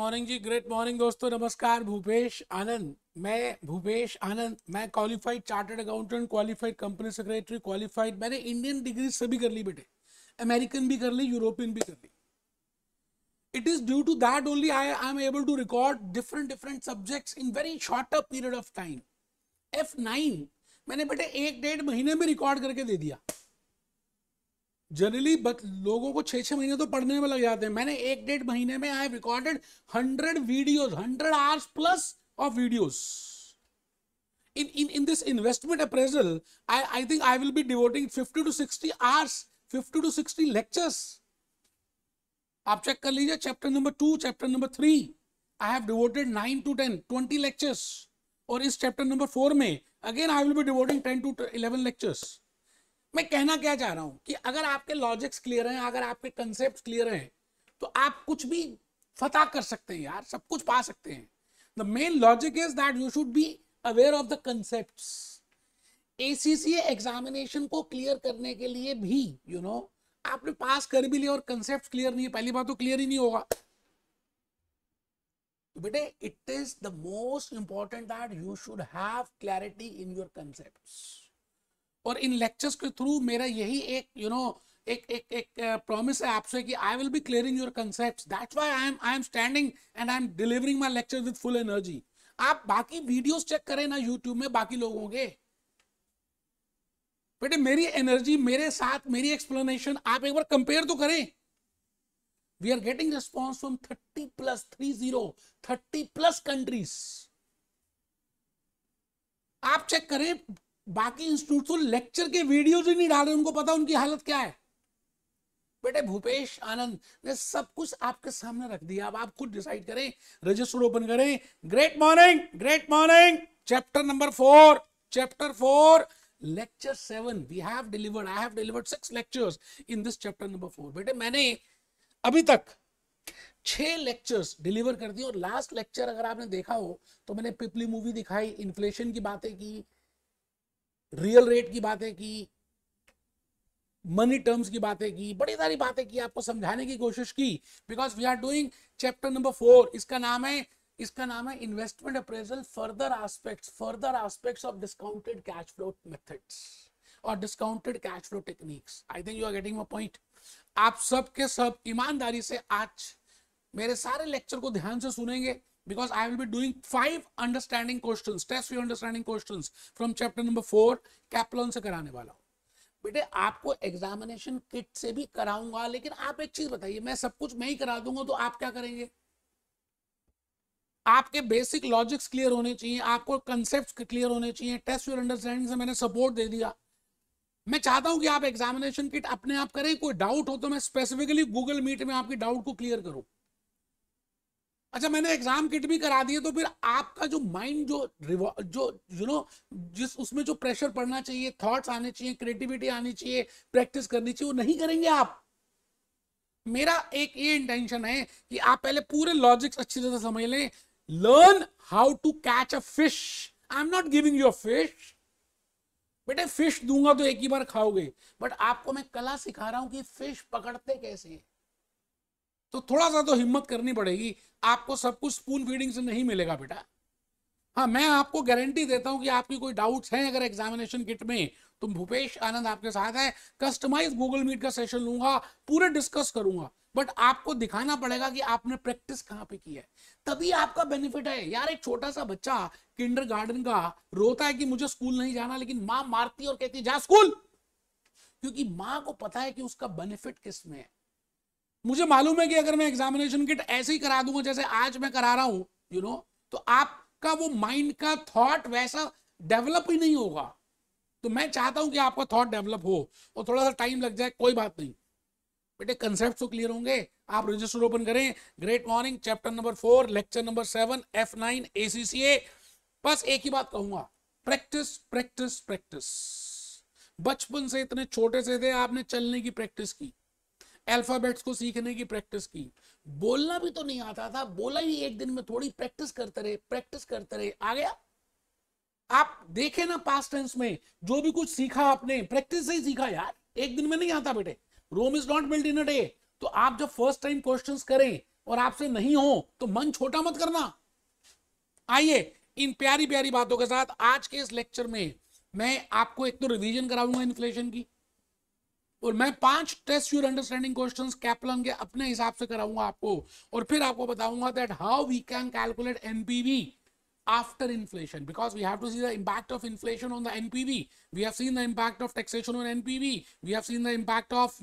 Morning जी, great morning दोस्तों, नमस्कार। भूपेश आनंद, मैं qualified chartered accountant, qualified company secretary, qualified, मैंने इंडियन डिग्री सभी कर ली बेटे, अमेरिकन भी कर ली, यूरोपियन भी कर ली। It is due to that only I am able to record different subjects in very shorter period of time. F9 मैंने बेटे 1-1.5 महीने में रिकॉर्ड करके दे दिया। जनरली लोगों को 6-6 महीने तो पढ़ने में लग जाते हैं, मैंने 1-1.5 महीने में I have recorded 100 videos, 100 hours plus of videos. in this investment appraisal, I think I will be devoting 50 to 60 hours, 50 to 60 lectures. आप चेक कर लीजिए, chapter number 2, chapter number 3 I have devoted 9 to 10, 20 lectures, और इस chapter number 4 में again I will be devoting 10 to 11 lectures. मैं कहना क्या चाह रहा हूं कि अगर आपके लॉजिक्स क्लियर हैं, अगर आपके कंसेप्ट क्लियर हैं, तो आप कुछ भी फतह कर सकते हैं यार, सब कुछ पा सकते हैं। The main logic is that you should be aware of the concepts. ACCA examination को क्लियर करने के लिए भी आपने पास कर भी लिया और कंसेप्ट क्लियर नहीं है, पहली बात तो क्लियर ही नहीं होगा। तो बेटे it is the most important that you should have clarity in your concepts. और इन लेक्चर्स के थ्रू मेरा यही एक एक प्रॉमिस है आपसे कि I will be clearing your concepts. That's why I am standing and I am delivering my lecture with full energy. आप बाकी वीडियोस चेक करें ना यूट्यूब में बाकी लोगों के, बेटे मेरी एनर्जी, मेरे साथ मेरी एक्सप्लेनेशन आप एक बार कंपेयर तो करें। We are getting response from 30 plus countries. आप चेक करें, बाकी इंस्टीट्यूट तो लेक्चर के वीडियोस ही नहीं डाल रहे, उनको पता उनकी हालत क्या है। बेटे भूपेश आनंद ने सब कुछ आपके सामने रख दिया, अब आप खुद डिसाइड करें, रजिस्टर ओपन करें। Great morning, great morning. Chapter number 4, chapter 4 lecture 7 we have delivered, I have delivered 6 lectures in this chapter number 4। बेटे मैंने अभी तक 6 लेक्चर्स डिलीवर कर दिए, और लास्ट लेक्चर अगर आपने देखा हो तो मैंने पिपली मूवी दिखाई, इन्फ्लेशन की बातें की, रियल रेट की बातें की, मनी टर्म्स की बातें की, बड़ी सारी बातें की, आपको समझाने की कोशिश की। Because we are doing chapter number 4, इसका नाम है investment appraisal, further aspects of discounted cash flow methods और discounted cash flow techniques. I think you are getting my point. आप सब के सब ईमानदारी से आज मेरे सारे लेक्चर को ध्यान से सुनेंगे, because I will be doing 5 understanding questions, test your understanding questions from chapter number 4 Kaplan से कराने वाला हूं। बेटे आपको एग्जामिनेशन किट से भी कराऊंगा, लेकिन आप एक चीज बताइए, मैं सब कुछ मैं ही करा दूंगा तो आप क्या करेंगे? आपके बेसिक लॉजिक्स क्लियर होने चाहिए, आपको कंसेप्ट्स क्लियर होने चाहिए। टेस्ट योर अंडरस्टैंडिंग से मैंने सपोर्ट दे दिया। मैं चाहता हूं कि आप एग्जामिनेशन किट अपने आप करें, कोई डाउट हो तो मैं स्पेसिफिकली गूगल मीट में आपकी डाउट को क्लियर करूं। अच्छा, मैंने एग्जाम किट भी करा दिए, तो फिर आपका जो माइंड जो जिस उसमें जो प्रेशर पड़ना चाहिए, थॉट्स आने चाहिए, क्रिएटिविटी आनी चाहिए, प्रैक्टिस करनी चाहिए, वो नहीं करेंगे आप। मेरा एक ये इंटेंशन है कि आप पहले पूरे लॉजिक्स अच्छी तरह समझ लें। Learn how to catch a fish. I am not giving you a fish. बेटे फिश दूंगा तो एक ही बार खाओगे, बट आपको मैं कला सिखा रहा हूं कि फिश पकड़ते कैसे हैं। तो थोड़ा सा तो हिम्मत करनी पड़ेगी, आपको सब कुछ स्पून फीडिंग से नहीं मिलेगा बेटा। हाँ, मैं आपको गारंटी देता हूं कि आपकी कोई डाउट्स हैं अगर एग्जामिनेशन किट में, तो भूपेश आनंद आपके साथ है। कस्टमाइज गूगल मीट का सेशन लूंगा, पूरे डिस्कस करूंगा, बट आपको दिखाना पड़ेगा कि आपने प्रैक्टिस कहां पे की है, तभी आपका बेनिफिट है यार। एक छोटा सा बच्चा किंडरगार्टन का रोता है कि मुझे स्कूल नहीं जाना, लेकिन माँ मारती है और कहती है जा स्कूल, क्योंकि माँ को पता है कि उसका बेनिफिट किस में है। मुझे मालूम है कि अगर मैं एग्जामिनेशन किट ऐसे ही करा दूंगा जैसे आज मैं करा रहा हूं, तो आपका वो माइंड का थॉट वैसा डेवलप ही नहीं होगा। तो मैं चाहता हूं कि आपका थॉट डेवलप हो, और थोड़ा सा टाइम लग जाए, कोई बात नहीं बेटे, कंसेप्ट तो क्लियर होंगे। आप रजिस्टर ओपन करें। Great morning, chapter number 4, lecture number 7, F9 ACCA। बस एक ही बात कहूंगा, प्रैक्टिस प्रैक्टिस प्रैक्टिस। बचपन से इतने छोटे से थे, आपने चलने की प्रैक्टिस की, अल्फाबेट्स को सीखने की प्रैक्टिस की, बोलना भी तो नहीं आता था, बोला ही एक दिन में थोड़ी, प्रैक्टिस करते रहे, आ गया। आप देखें ना पास्ट टेंस में जो भी कुछ सीखा आपने प्रैक्टिस से ही सीखा यार, एक दिन में नहीं आता बेटे। Rome is not built in a day. तो आप जब फर्स्ट टाइम क्वेश्चंस करें और आपसे नहीं हो तो मन छोटा मत करना। आइए इन प्यारी प्यारी बातों के साथ आज के इस लेक्चर में मैं आपको एक तो रिवीजन कराऊंगा इन्फ्लेशन की, और मैं 5 test your understanding questions Kaplan के अपने हिसाब से कराऊंगा आपको, और फिर आपको बताऊंगा that how we can calculate NPV after inflation, because we have to see the impact of inflation on the NPV. We have seen the impact of taxation on NPV. We have seen the impact of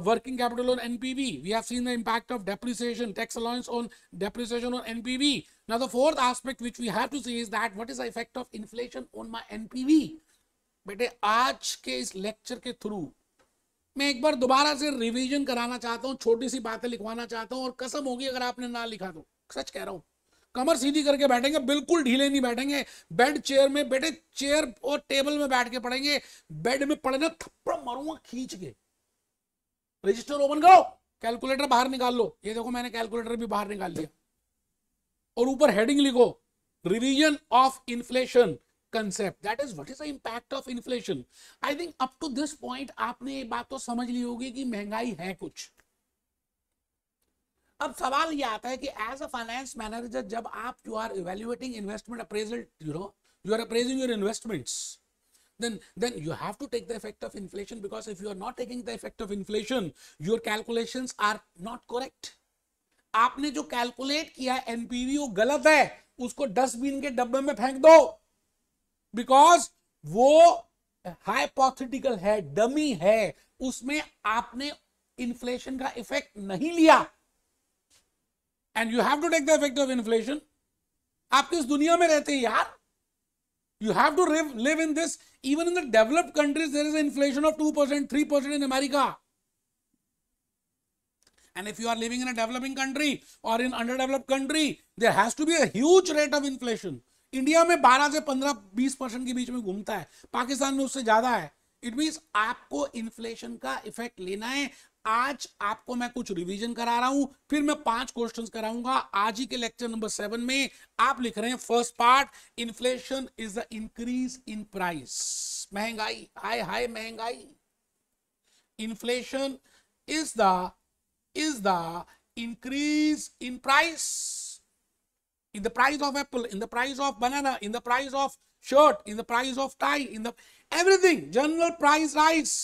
working capital on NPV. We have seen the impact of depreciation, tax allowance on depreciation on NPV. Now the fourth aspect which we have to see is that what is the effect of inflation on my NPV. बेटे आज के इस lecture के through मैं एक बार दोबारा से revision कराना चाहता हूँ, छोटी सी बातें लिखवाना चाहता हूँ, और कसम होगी अगर आपने ना लिखा तो, सच कह रहा हूँ, कमर सीधी करके बैठेंगे, बिल्कुल ढीले नहीं बैठेंगे, बेड चेयर में बेटे, चेयर और टेबल में बैठ के पढ़ेंगे, बेड में पड़े ना थप्पड़ मारूंगा खींच के। रजिस्टर ओपन करो, कैलकुलेटर बाहर निकाल लो, ये देखो मैंने कैलकुलेटर भी बाहर निकाल लिया, और ऊपर हेडिंग लिखो revision of inflation concept, that is what is the impact of inflation. I think up to this point आपने ये बात तो समझ ली होगी कि महंगाई है कुछ। अब सवाल ये आता है कि एज अ फाइनेंस मैनेजर जब आप you are evaluating investment appraisal, you are appraising your investments, then you have to take the effect of inflation, because if you are not taking the effect of inflation your calculations are not correct. आपने जो calculate किया NPV वो गलत है, उसको dustbin के डब्बे में फेंक दो, बिकॉज वो हाइपोथेटिकल है, डमी है, उसमें आपने इन्फ्लेशन का इफेक्ट नहीं लिया। And you have to take the effect of inflation. आप किस दुनिया में रहते हैं यार? You have to live in this. Even in the developed countries, there is an inflation of 2%, 3% in America. And if you are living in a developing country or in underdeveloped country, there has to be a huge rate of inflation. India में 12 से 15-20% के बीच में घूमता है, पाकिस्तान में उससे ज्यादा है। इट मींस आपको इन्फ्लेशन का इफेक्ट लेना है। आज आपको मैं कुछ रिवीजन करा रहा हूं, फिर मैं 5 क्वेश्चंस कराऊंगा आज ही के लेक्चर नंबर 7 में। आप लिख रहे हैं first part, inflation is the increase in price, महंगाई, हाय हाय महंगाई। Inflation is the increase in price, in the price of apple, in the price of banana, in the price of shirt, in the price of tie, in the everything, general price rise.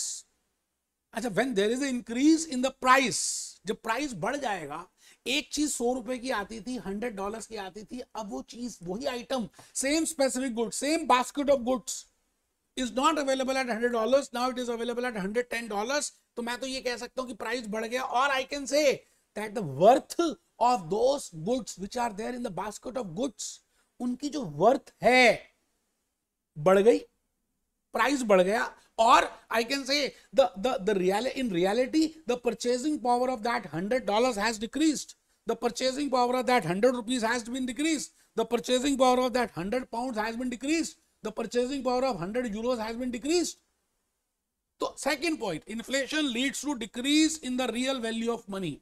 अच्छा, when there is an increase in the price, जब price बढ़ जाएगा, एक चीज 100 रुपए की आती थी, $100 की आती थी, अब वो चीज, वही item, same specific good, same basket of goods is not available at $100, now it is available at $110. तो मैं तो ये कह सकता हूं कि प्राइस बढ़ गया, और I can say that the worth of those goods which are there in the basket of goods, उनकी जो वर्थ है बढ़ गई, प्राइस बढ़ गया, और I can say in reality the purchasing power of that $100 has decreased, the purchasing power of that 100 rupees has been decreased, the purchasing power of that 100 pounds has been decreased, the purchasing power of 100 euros has been decreased. So second point, inflation leads to decrease in the real value of money.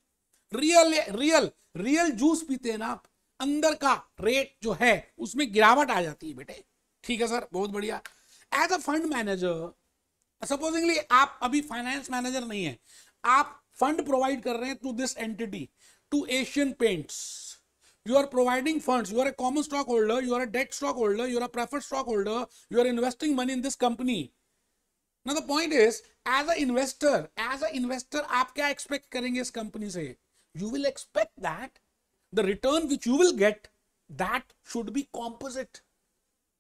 Real juice पीते हैं ना आप, अंदर का rate जो है उसमें गिरावट आ जाती है बेटे। ठीक है सर, बहुत बढ़िया। As a fund manager, supposingly आप अभी फाइनेंस मैनेजर नहीं है, आप फंड प्रोवाइड कर रहे हैं to this entity, to Asian Paints, you are providing funds, you are a common stockholder, you are a debt stockholder, you are a preferred stockholder, you are investing money in this company. Now the point is, as an investor आप क्या expect करेंगे इस company से? You will expect that the return which you will get, that should be composite.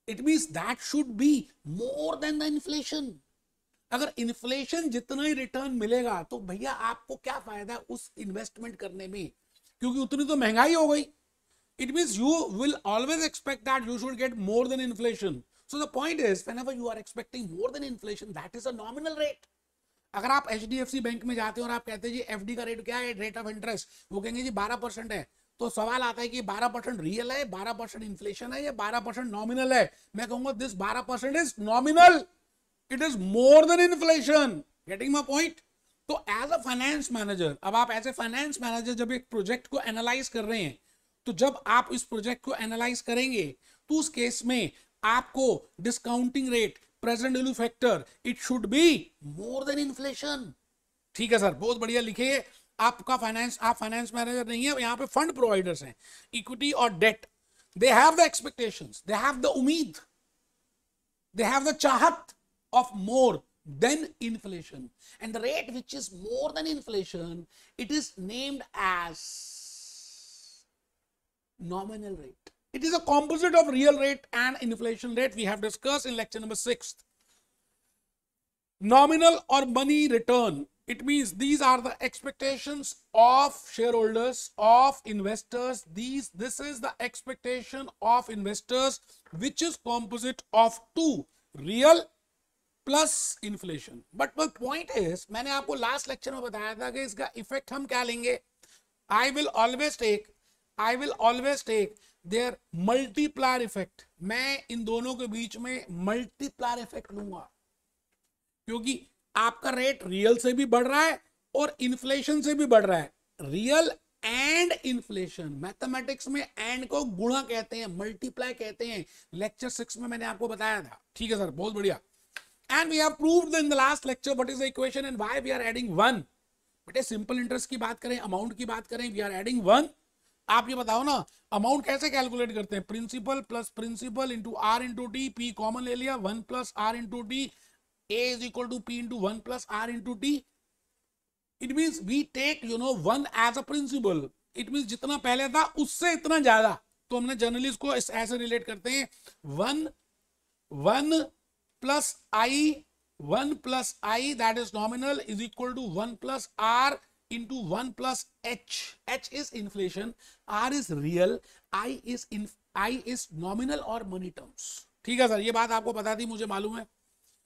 It means that should be more than the inflation. अगर inflation जितना ही return मिलेगा तो भैया आपको क्या फायदा उस इन्वेस्टमेंट करने में, क्योंकि उतनी तो महंगाई हो गई। It means you will always expect that you should get more than inflation. So the point is, whenever you are expecting more than inflation, that is a nominal rate. अगर आप HDFC बैंक में जाते हो और आप कहते हैं जी FD का रेट क्या है, रेट ऑफ इंटरेस्ट, वो कहेंगे जी 12% है, तो सवाल आता है कि 12% रियल है, 12% इन्फ्लेशन है, या 12% नॉमिनल है? मैं कहूंगा this 12% is nominal, it is more than inflation. Getting my point? तो एज अ फाइनेंस मैनेजर, अब आप एज ए फाइनेंस मैनेजर जब एक प्रोजेक्ट को एनालाइज कर रहे हैं, तो जब आप इस प्रोजेक्ट को एनालाइज करेंगे तो उस केस में आपको discounting rate, present value factor, it should be more than inflation. ठीक है सर, बहुत बढ़िया लिखिए। आपका फाइनेंस, आप फाइनेंस मैनेजर नहीं है, यहाँ पे फंड प्रोवाइडर्स हैं, इक्विटी और debt, they have the expectations, they have the उम्मीद, they have the chahat of more than inflation, and the rate which is more than inflation, it is named as nominal rate. It is a composite of real rate and inflation rate. We have discussed in lecture number 6. Nominal or money return, it means these are the expectations of shareholders, of investors. This is the expectation of investors, which is composite of two, real plus inflation. But the point is, मैंने आपको last lecture में बताया था कि इसका effect हम क्या लेंगे. I will always take their multiplier effect. मैं इन दोनों के बीच में मल्टीप्लायर इफेक्ट लूंगा, क्योंकि आपका रेट रियल से भी बढ़ रहा है और इन्फ्लेशन से भी बढ़ रहा है. रियल एंड इन्फ्लेशन, मैथमेटिक्स में एंड को गुणा कहते हैं, मल्टीप्लाई कहते हैं. लेक्चर 6 में मैंने आपको बताया था. ठीक है सर, बहुत बढ़िया. And we have proved in the last lecture what is the equation and why we are adding 1. बेटे सिंपल इंटरेस्ट की बात करें, अमाउंट की बात करें, वी आर एडिंग 1. आप ये बताओ ना, अमाउंट कैसे कैलकुलेट करते हैं? Principal plus principal into R into T, P common ले लिया, 1 plus R into T, A is equal to P into 1 plus R into T. It means we take 1 as a principal. It means जितना पहले था उससे इतना ज्यादा. तो हमने जनरली इसको ऐसे रिलेट करते हैं, 1 plus I that is nominal is equal to 1 plus R into 1 plus H. H is inflation, R is real, I is nominal और money terms. ठीक है सर, ये बात आपको पता थी, मुझे मालूम है.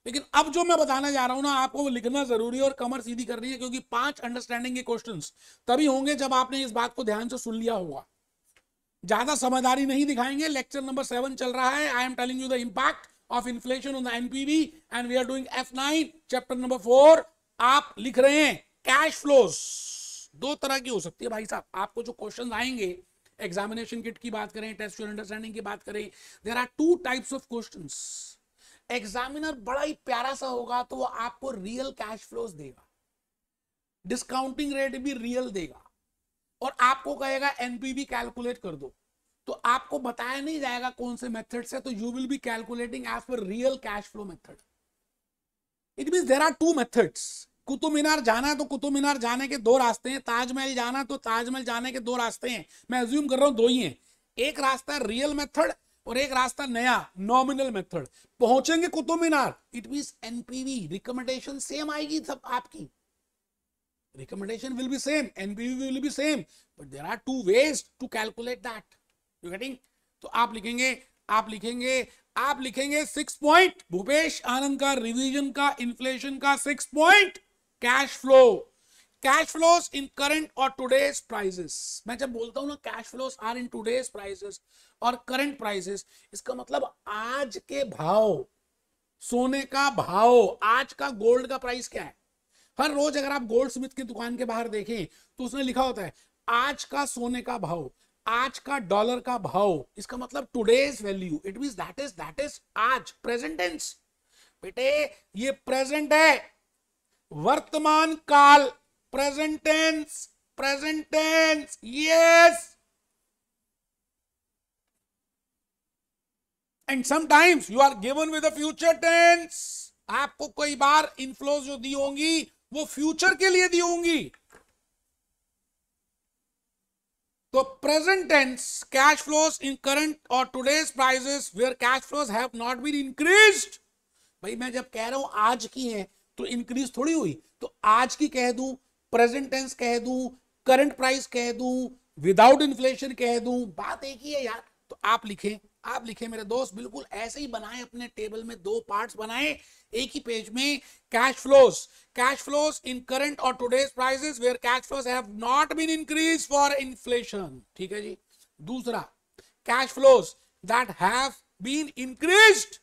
लेकिन अब जो मैं बताने जा रहा हूं ना, आपको वो लिखना जरूरी है और कमर सीधी करनी है, क्योंकि 5 अंडरस्टैंडिंग के क्वेश्चंस तभी होंगे जब आपने इस बात को ध्यान से सुन लिया होगा. ज्यादा समझदारी नहीं दिखाएंगे. लेक्चर नंबर 7 चल रहा है. I am telling you the impact of inflation on the NPV and we are doing F9 chapter number 4. आप लिख रहे हैं कैश फ्लोज. 2 तरह की हो सकती है भाई साहब. आपको जो क्वेश्चन आएंगे, एग्जामिनेशन किट की बात करें, टेस्ट योर अंडरस्टैंडिंग की बात करें, there are 2 types of questions. Examiner बड़ा ही प्यारा सा होगा तो वो आपको रियल कैश फ्लोज देगा, डिस्काउंटिंग रेट भी रियल देगा, और आपको कहेगा एनपीवी कैलकुलेट कर दो. तो आपको बताया नहीं जाएगा कौन से मेथड से, तो you will be calculating as per real cash flow method. It means there are 2 methods. Qutub Minar जाना है तो कुतुब मीनार जाने के 2 रास्ते हैं, ताजमहल जाना है तो ताजमहल जाने के 2 रास्ते हैं. मैं अज्यूम कर रहा हूं 2 ही हैं. एक रास्ता है रियल मेथड और एक रास्ता नया नॉमिनल मेथड. पहुंचेंगे Qutub Minar, it means NPV recommendation same आएगी सब आपकी. Recommendation will be same, NPV will be same, but there are 2 ways to calculate that. You getting? तो आप लिखेंगे 6 पॉइंट भूपेश आनंद का रिवीजन का इन्फ्लेशन का 6 point cash flow. Cash flows in current और टुडेज प्राइसेस. मैं जब बोलता हूं ना cash flows are in today's prices और करंट प्राइसेस, इसका मतलब आज के भाव, सोने का भाव, आज का गोल्ड का प्राइस क्या है. हर रोज अगर आप गोल्ड स्मिथ की दुकान के बाहर देखें तो उसमें लिखा होता है आज का सोने का भाव, आज का डॉलर का भाव. इसका मतलब today's value. It means that is आज, प्रेजेंट टेंस. बेटे ये प्रेजेंट है, वर्तमान काल, present tense, yes. And sometimes you are given with a future tense. आपको कई बार इनफ्लोज जो दी होंगी वो फ्यूचर के लिए दी होंगी. तो present tense cash flows in current और today's prices where cash flows have not been increased. भाई मैं जब कह रहा हूं आज की है तो इंक्रीज थोड़ी हुई. तो आज की कह दूं, प्रेजेंट टेंस कह दूं, करंट प्राइस कह दूं, विदाउट इन्फ्लेशन कह दूं, बात एक ही है यार. तो आप लिखें मेरे दोस्त, बिल्कुल ऐसे ही बनाएं. अपने टेबल में 2 पार्ट्स बनाएं एक ही पेज में. कैश फ्लोज इन करंट और today's prices where cash flows have not been increase for inflation. ठीक है जी. दूसरा cash flows that have been increased.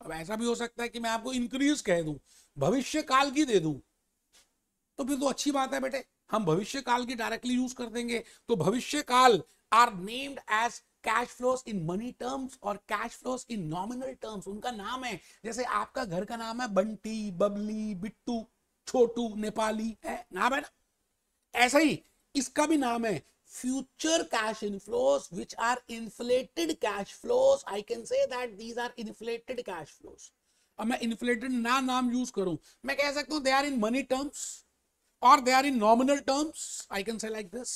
अब ऐसा भी हो सकता है कि मैं आपको इंक्रीज कह दूं, भविष्य काल की दे दूं, तो फिर तो अच्छी बात है बेटे, हम भविष्य काल की डायरेक्टली यूज कर देंगे. तो भविष्य काल are named as cash flows in money terms और cash flows in nominal terms. उनका नाम है, जैसे आपका घर का नाम है बंटी, बबली, बिट्टू, छोटू, नेपाली है नाम है ना. ऐसा ही इसका भी नाम है future cash inflows which are inflated cash flows. I can say that these are inflated cash flows. अब मैं inflated ना नाम यूज करूं, मैं कह सकता हूं they are in money terms or they are in nominal terms. I can say like this.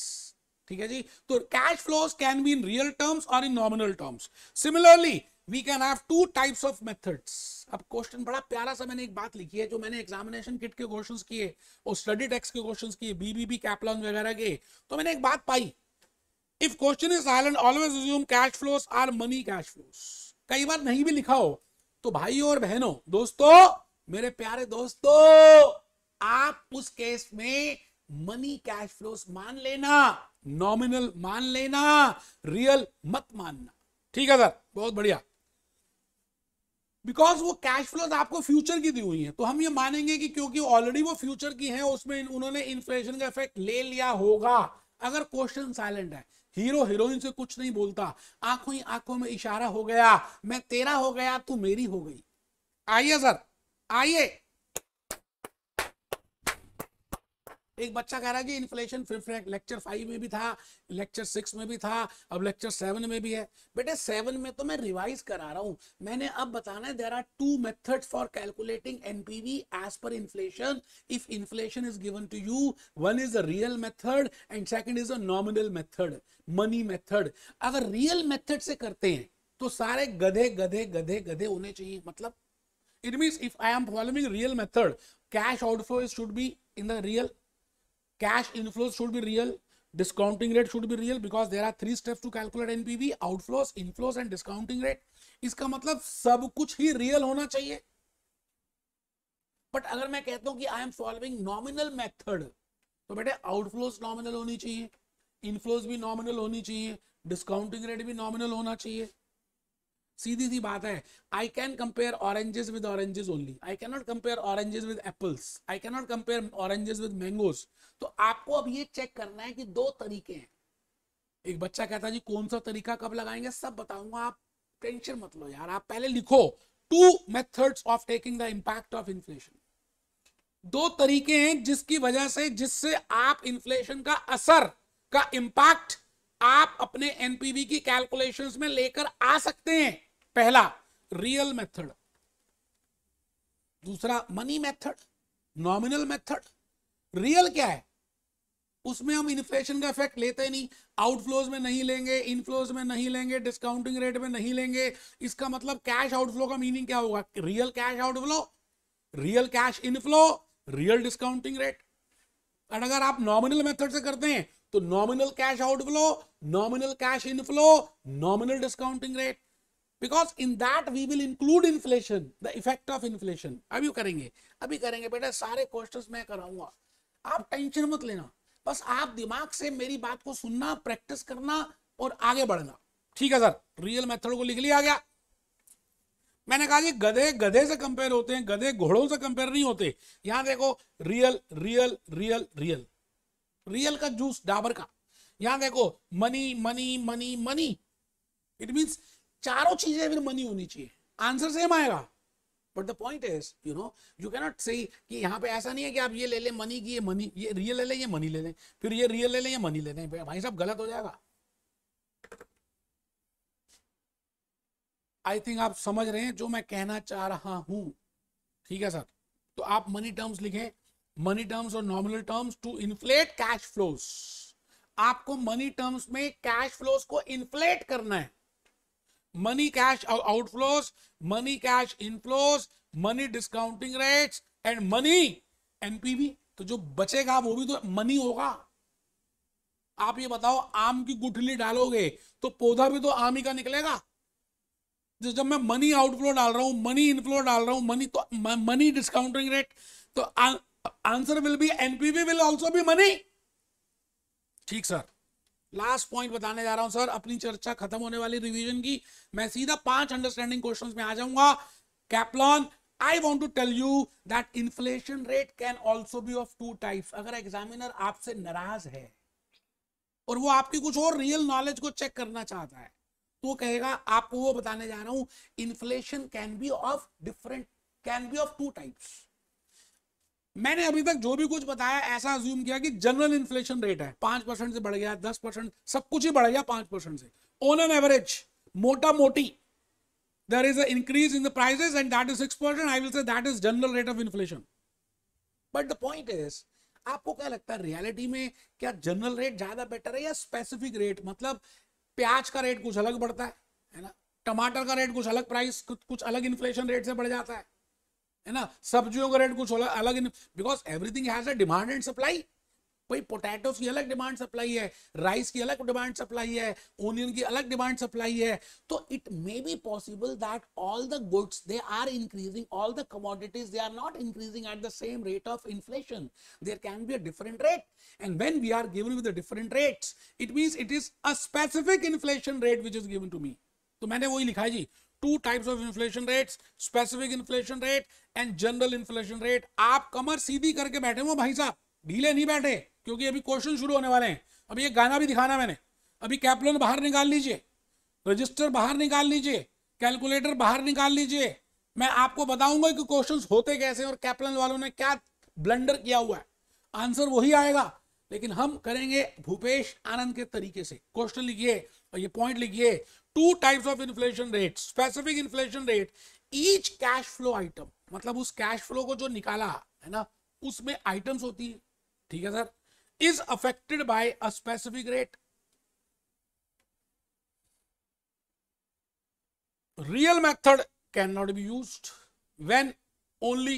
ठीक है जी, तो cash flows can be in real terms और in nominal terms. Similarly we can have two types of methods. अब question बड़ा प्यारा सा मैंने एक बात लिखी है जो मैंने एग्जामिनेशन किट के क्वेश्चंस किए और स्टडी टेक्स्ट के क्वेश्चंस किए, बीबीबी कैप्लॉन वगैरह के, तो मैंने एक बात पाई. If question is silent always assume cash flows are money cash flows. कई बार नहीं भी लिखा हो तो भाइयों और बहनों, दोस्तों, मेरे प्यारे दोस्तों, आप उस केस में मनी कैश फ्लोस मान लेना, नॉमिनल मान लेना, रियल मत मानना. ठीक है सर, बहुत बढ़िया. बिकॉज वो कैश फ्लोस आपको फ्यूचर की दी हुई है, तो हम ये मानेंगे कि क्योंकि ऑलरेडी वो फ्यूचर की है, उसमें उन्होंने इन्फ्लेशन का इफेक्ट ले लिया होगा. अगर क्वेश्चन साइलेंट है, हीरो हीरोइन से कुछ नहीं बोलता, आंखों ही आंखों में इशारा हो गया, मैं तेरा हो गया तू मेरी हो गई. आइए सर, आइए. एक बच्चा कह रहा है कि इन्फ्लेशन फिर लेक्चर 5 में भी था, लेक्चर 6 में भी था, अब लेक्चर 7 में भी है. बेटे 7 में तो मैं रिवाइज करा रहा हूं. मैंने अब बताना है there are two methods for calculating NPV as per inflation. If inflation is given to you, one is a real method and second is a nominal method, money method. अगर रियल मेथड से करते हैं तो सारे गधे गधे गधे गधे होने चाहिए. मतलब it means if I am following real method, cash outflow should be in the real, cash inflows should be real, discounting rate should be real, because there are 3 steps to calculate NPV: outflows, inflows and discounting rate. इसका मतलब सब कुछ ही real होना चाहिए. But अगर मैं कहता हूं कि I am following nominal method, तो बेटे आउटफ्लोज नॉमिनल होनी चाहिए, इनफ्लोज भी नॉमिनल होनी चाहिए, डिस्काउंटिंग रेट भी नॉमिनल होना चाहिए. सीधी सी बात है. I can compare oranges with oranges only, I can not compare oranges with apples, I can not compare oranges with mangoes. तो आपको अब ये चेक करना है कि 2 तरीके हैं. एक बच्चा कहता है जी कौन सा तरीका कब लगाएंगे, सब बताऊंगा, आप टेंशन मत लो यार. आप पहले लिखो 2 methods of taking the impact of inflation. 2 तरीके हैं जिसकी वजह से, जिससे आप इन्फ्लेशन का असर का इंपैक्ट आप अपने एनपीवी की कैलकुलेशंस में लेकर आ सकते हैं. पहला रियल मेथड, दूसरा money method, nominal method. Real क्या है, उसमें हम इन्फ्लेशन का इफेक्ट लेते नहीं, आउटफ्लोज में नहीं लेंगे, इनफ्लोज में नहीं लेंगे, डिस्काउंटिंग रेट में नहीं लेंगे. इसका मतलब कैश आउटफ्लो का मीनिंग क्या होगा, real cash outflow, real cash inflow, real discounting rate. और अगर आप नॉमिनल मेथड से करते हैं तो nominal cash outflow, nominal cash inflow, nominal discounting rate. Because in that we will include inflation, the effect of inflation. अभी करेंगे बेटा, सारे क्वेश्चंस मैं कराऊंगा, आप टेंशन मत लेना. बस आप दिमाग से मेरी बात को सुनना, प्रैक्टिस करना और आगे बढ़ना. ठीक है सर, रियल मेथड को लिख लिया गया. मैंने कहा जी गधे गधे से कंपेयर होते हैं, गधे घोड़ों से कंपेयर नहीं होते. यहां देखो real real real real, real का जूस डाबर का. यहां देखो money money money money. It means चारों चीजें फिर मनी होनी चाहिए, आंसर सेम आएगा. But the point is, you can not से कि यहाँ पे ऐसा नहीं है कि आप ये ले लें मनी की, ये मनी, ये रियल ले लें, ये मनी ले लें, फिर ये रियल ले लें, ये मनी ले लें. भाई साहब गलत हो जाएगा. आई थिंक आप समझ रहे हैं जो मैं कहना चाह रहा हूं. ठीक है सर, तो आप मनी टर्म्स लिखें, मनी टर्म्स और nominal terms to inflate cash flows. आपको मनी टर्म्स में कैश फ्लोस को इन्फ्लेट करना है. Money cash outflows, money cash inflows, money discounting rates and money NPV. तो जो बचेगा वो भी तो मनी होगा. आप ये बताओ, आम की गुठली डालोगे तो पौधा भी तो आम ही का निकलेगा. जब मैं मनी आउटफ्लो डाल रहा हूं, मनी इनफ्लो डाल रहा हूं, मनी, तो मनी डिस्काउंटिंग रेट, तो answer will be NPV will also be money. ठीक सर, लास्ट पॉइंट बताने जा रहा हूं सर, अपनी चर्चा खत्म होने वाली रिवीजन की. मैं सीधा 5 अंडरस्टैंडिंग क्वेश्चंस में आ जाऊंगा. Kaplan, I want to tell you that inflation rate can also be of 2 types. अगर एग्जामिनर आपसे नाराज है और वो आपकी कुछ और रियल नॉलेज को चेक करना चाहता है, तो वो कहेगा, आपको वो बताने जा रहा हूं, inflation can be of 2 types. मैंने अभी तक जो भी कुछ बताया ऐसा अज्यूम किया कि जनरल इन्फ्लेशन रेट है 5% से बढ़ गया, 10%, सब कुछ ही बढ़ गया 5% से ऑन एन एवरेज, मोटा मोटी there is an increase in the prices and that is 6%. I will say that is general rate of inflation. But the point is, आपको क्या लगता है रियलिटी में क्या जनरल रेट ज्यादा बेटर है या स्पेसिफिक रेट? मतलब प्याज का रेट कुछ अलग बढ़ता है ना, टमाटर का रेट कुछ अलग, प्राइस कुछ अलग इन्फ्लेशन रेट से बढ़ जाता है ना, सब्जियों का रेट कुछ अलग, because everything has a demand and supply. भाई पोटैटोस की अलग डिमांड सप्लाई है, राइस की अलग डिमांड सप्लाई है, ओनियन की अलग डिमांड सप्लाई है। तो it may be possible that all the goods they are increasing, all the commodities they are not increasing at the same rate of inflation, there can be a different rate, and when we are given with the different rates it means it is a specific inflation rate which is given to me. तो मैंने वही लिखा है जी, two types of inflation rates, specific inflation rate and general inflation rate. आप कमर सीधी करके बैठे हो भाई साहब, ढीले नहीं बैठे, क्योंकि अभी क्वेश्चन शुरू होने वाले हैं। अभी ये गाना भी दिखाना मैंने, अभी कैप्लन बाहर निकाल लीजिए, रजिस्टर बाहर निकाल लीजिए, कैलकुलेटर बाहर निकाल लीजिए, मैं आपको बताऊंगा कि क्वेश्चंस होते कैसे और कैप्लन वालों ने क्या ब्लंडर किया हुआ है। आंसर वही आएगा, लेकिन हम करेंगे भूपेश आनंद के तरीके से। क्वेश्चन लिखिए और ये पॉइंट लिखिए, to types of inflation rate, specific inflation rate, each cash flow item, मतलब उस कैश फ्लो को जो निकाला है ना उसमें आइटम्स होती है, ठीक है sir, is affected by a specific rate. Real method cannot be used when only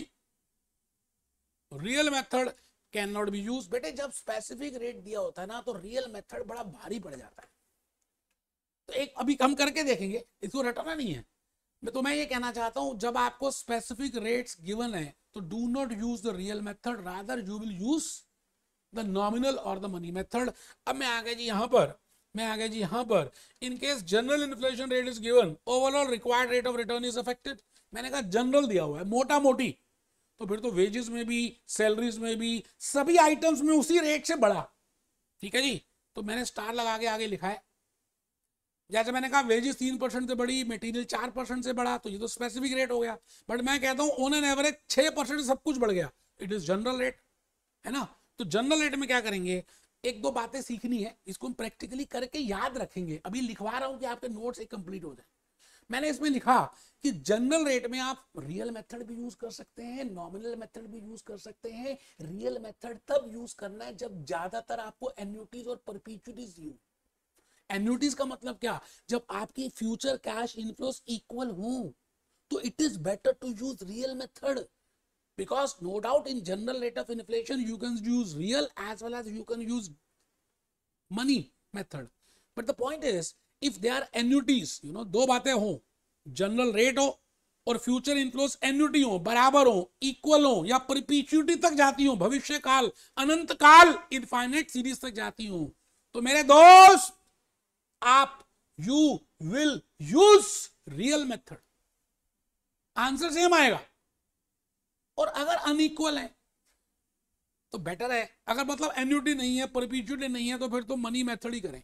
real method cannot be used. बेटे जब स्पेसिफिक रेट दिया होता है ना तो रियल मेथड बड़ा भारी पड़ जाता है। तो एक अभी हम करके देखेंगे, इसको रटना नहीं है। तो मैं ये कहना चाहता हूं, जब आपको स्पेसिफिक रेट्स गिवन है तो do not use the real method, rather you will use the nominal और द मनी मेथड। अब मैं आ गया जी यहां पर, in case general inflation rate is given, overall required rate of return is affected. मैंने कहा जनरल दिया हुआ है मोटा मोटी, तो फिर तो वेजेस में भी, सैलरीज में भी, सभी आइटम्स में उसी रेट से बढ़ा, ठीक है जी। तो मैंने स्टार लगा के आगे लिखा है, जैसे मैंने कहा वेजेस 3% से बढ़ी, मटेरियल 4% से बढ़ा, तो ये तो स्पेसिफिक रेट हो गया। बट मैं कहता हूं ऑन एन एवरेज 6% से सब कुछ बढ़ गया, इट इज जनरल रेट, है ना। तो जनरल रेट में क्या करेंगे, एक दो बातें सीखनी है, इसको हम प्रैक्टिकली करके याद रखेंगे। अभी लिखवा रहा हूं कि आपके नोट्स एक कंप्लीट हो जाए। मैंने इसमें लिखा कि जनरल रेट में आप रियल मेथड भी यूज कर सकते हैं, नॉमिनल मेथड भी यूज कर सकते हैं। रियल मेथड तब यूज करना है जब ज्यादातर आपको एन्युटीज और परपेचुइटीज दी हो। एन्युटीज का मतलब क्या, जब आपकी फ्यूचर कैश इनफ्लोस इक्वल हो तो it is better to use real method, because no doubt in general rate of inflation you can use real as well as you can use money method, but the point is if they are annuities, you know, दो बातें हो, general rate हो और future inflows annuity हो, बराबर हो, equal हो, या परपेचुइटी तक जाती हो, भविष्य काल, अनंत काल, इनफाइनाइट सीरीज तक जाती हो, तो मेरे दोस्त आप you will use real method, answer same आएगा। और अगर अनइक्वल है तो बेटर है, अगर मतलब एन्युटी नहीं है, परपेचुइटी नहीं है, तो फिर तो मनी मेथड ही करें।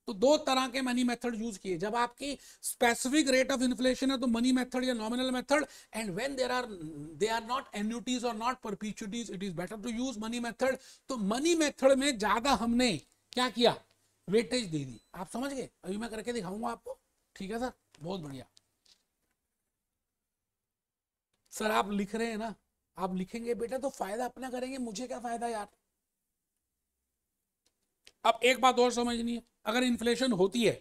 तो दो तरह के मनी मेथड यूज किए, जब आपकी स्पेसिफिक रेट ऑफ इन्फ्लेशन है तो मनी मेथड या nominal method, and when they are not annuities और not perpetuities it is better to use money method. तो मनी मेथड में ज्यादा हमने क्या किया, वेटेज दे दी। आप समझ गए, अभी मैं करके दिखाऊंगा आपको, ठीक है सर, बहुत बढ़िया। सर आप लिख रहे हैं ना, आप लिखेंगे बेटा तो फायदा अपना करेंगे, मुझे क्या फायदा यार। अब एक बात और समझनी है, अगर इन्फ्लेशन होती है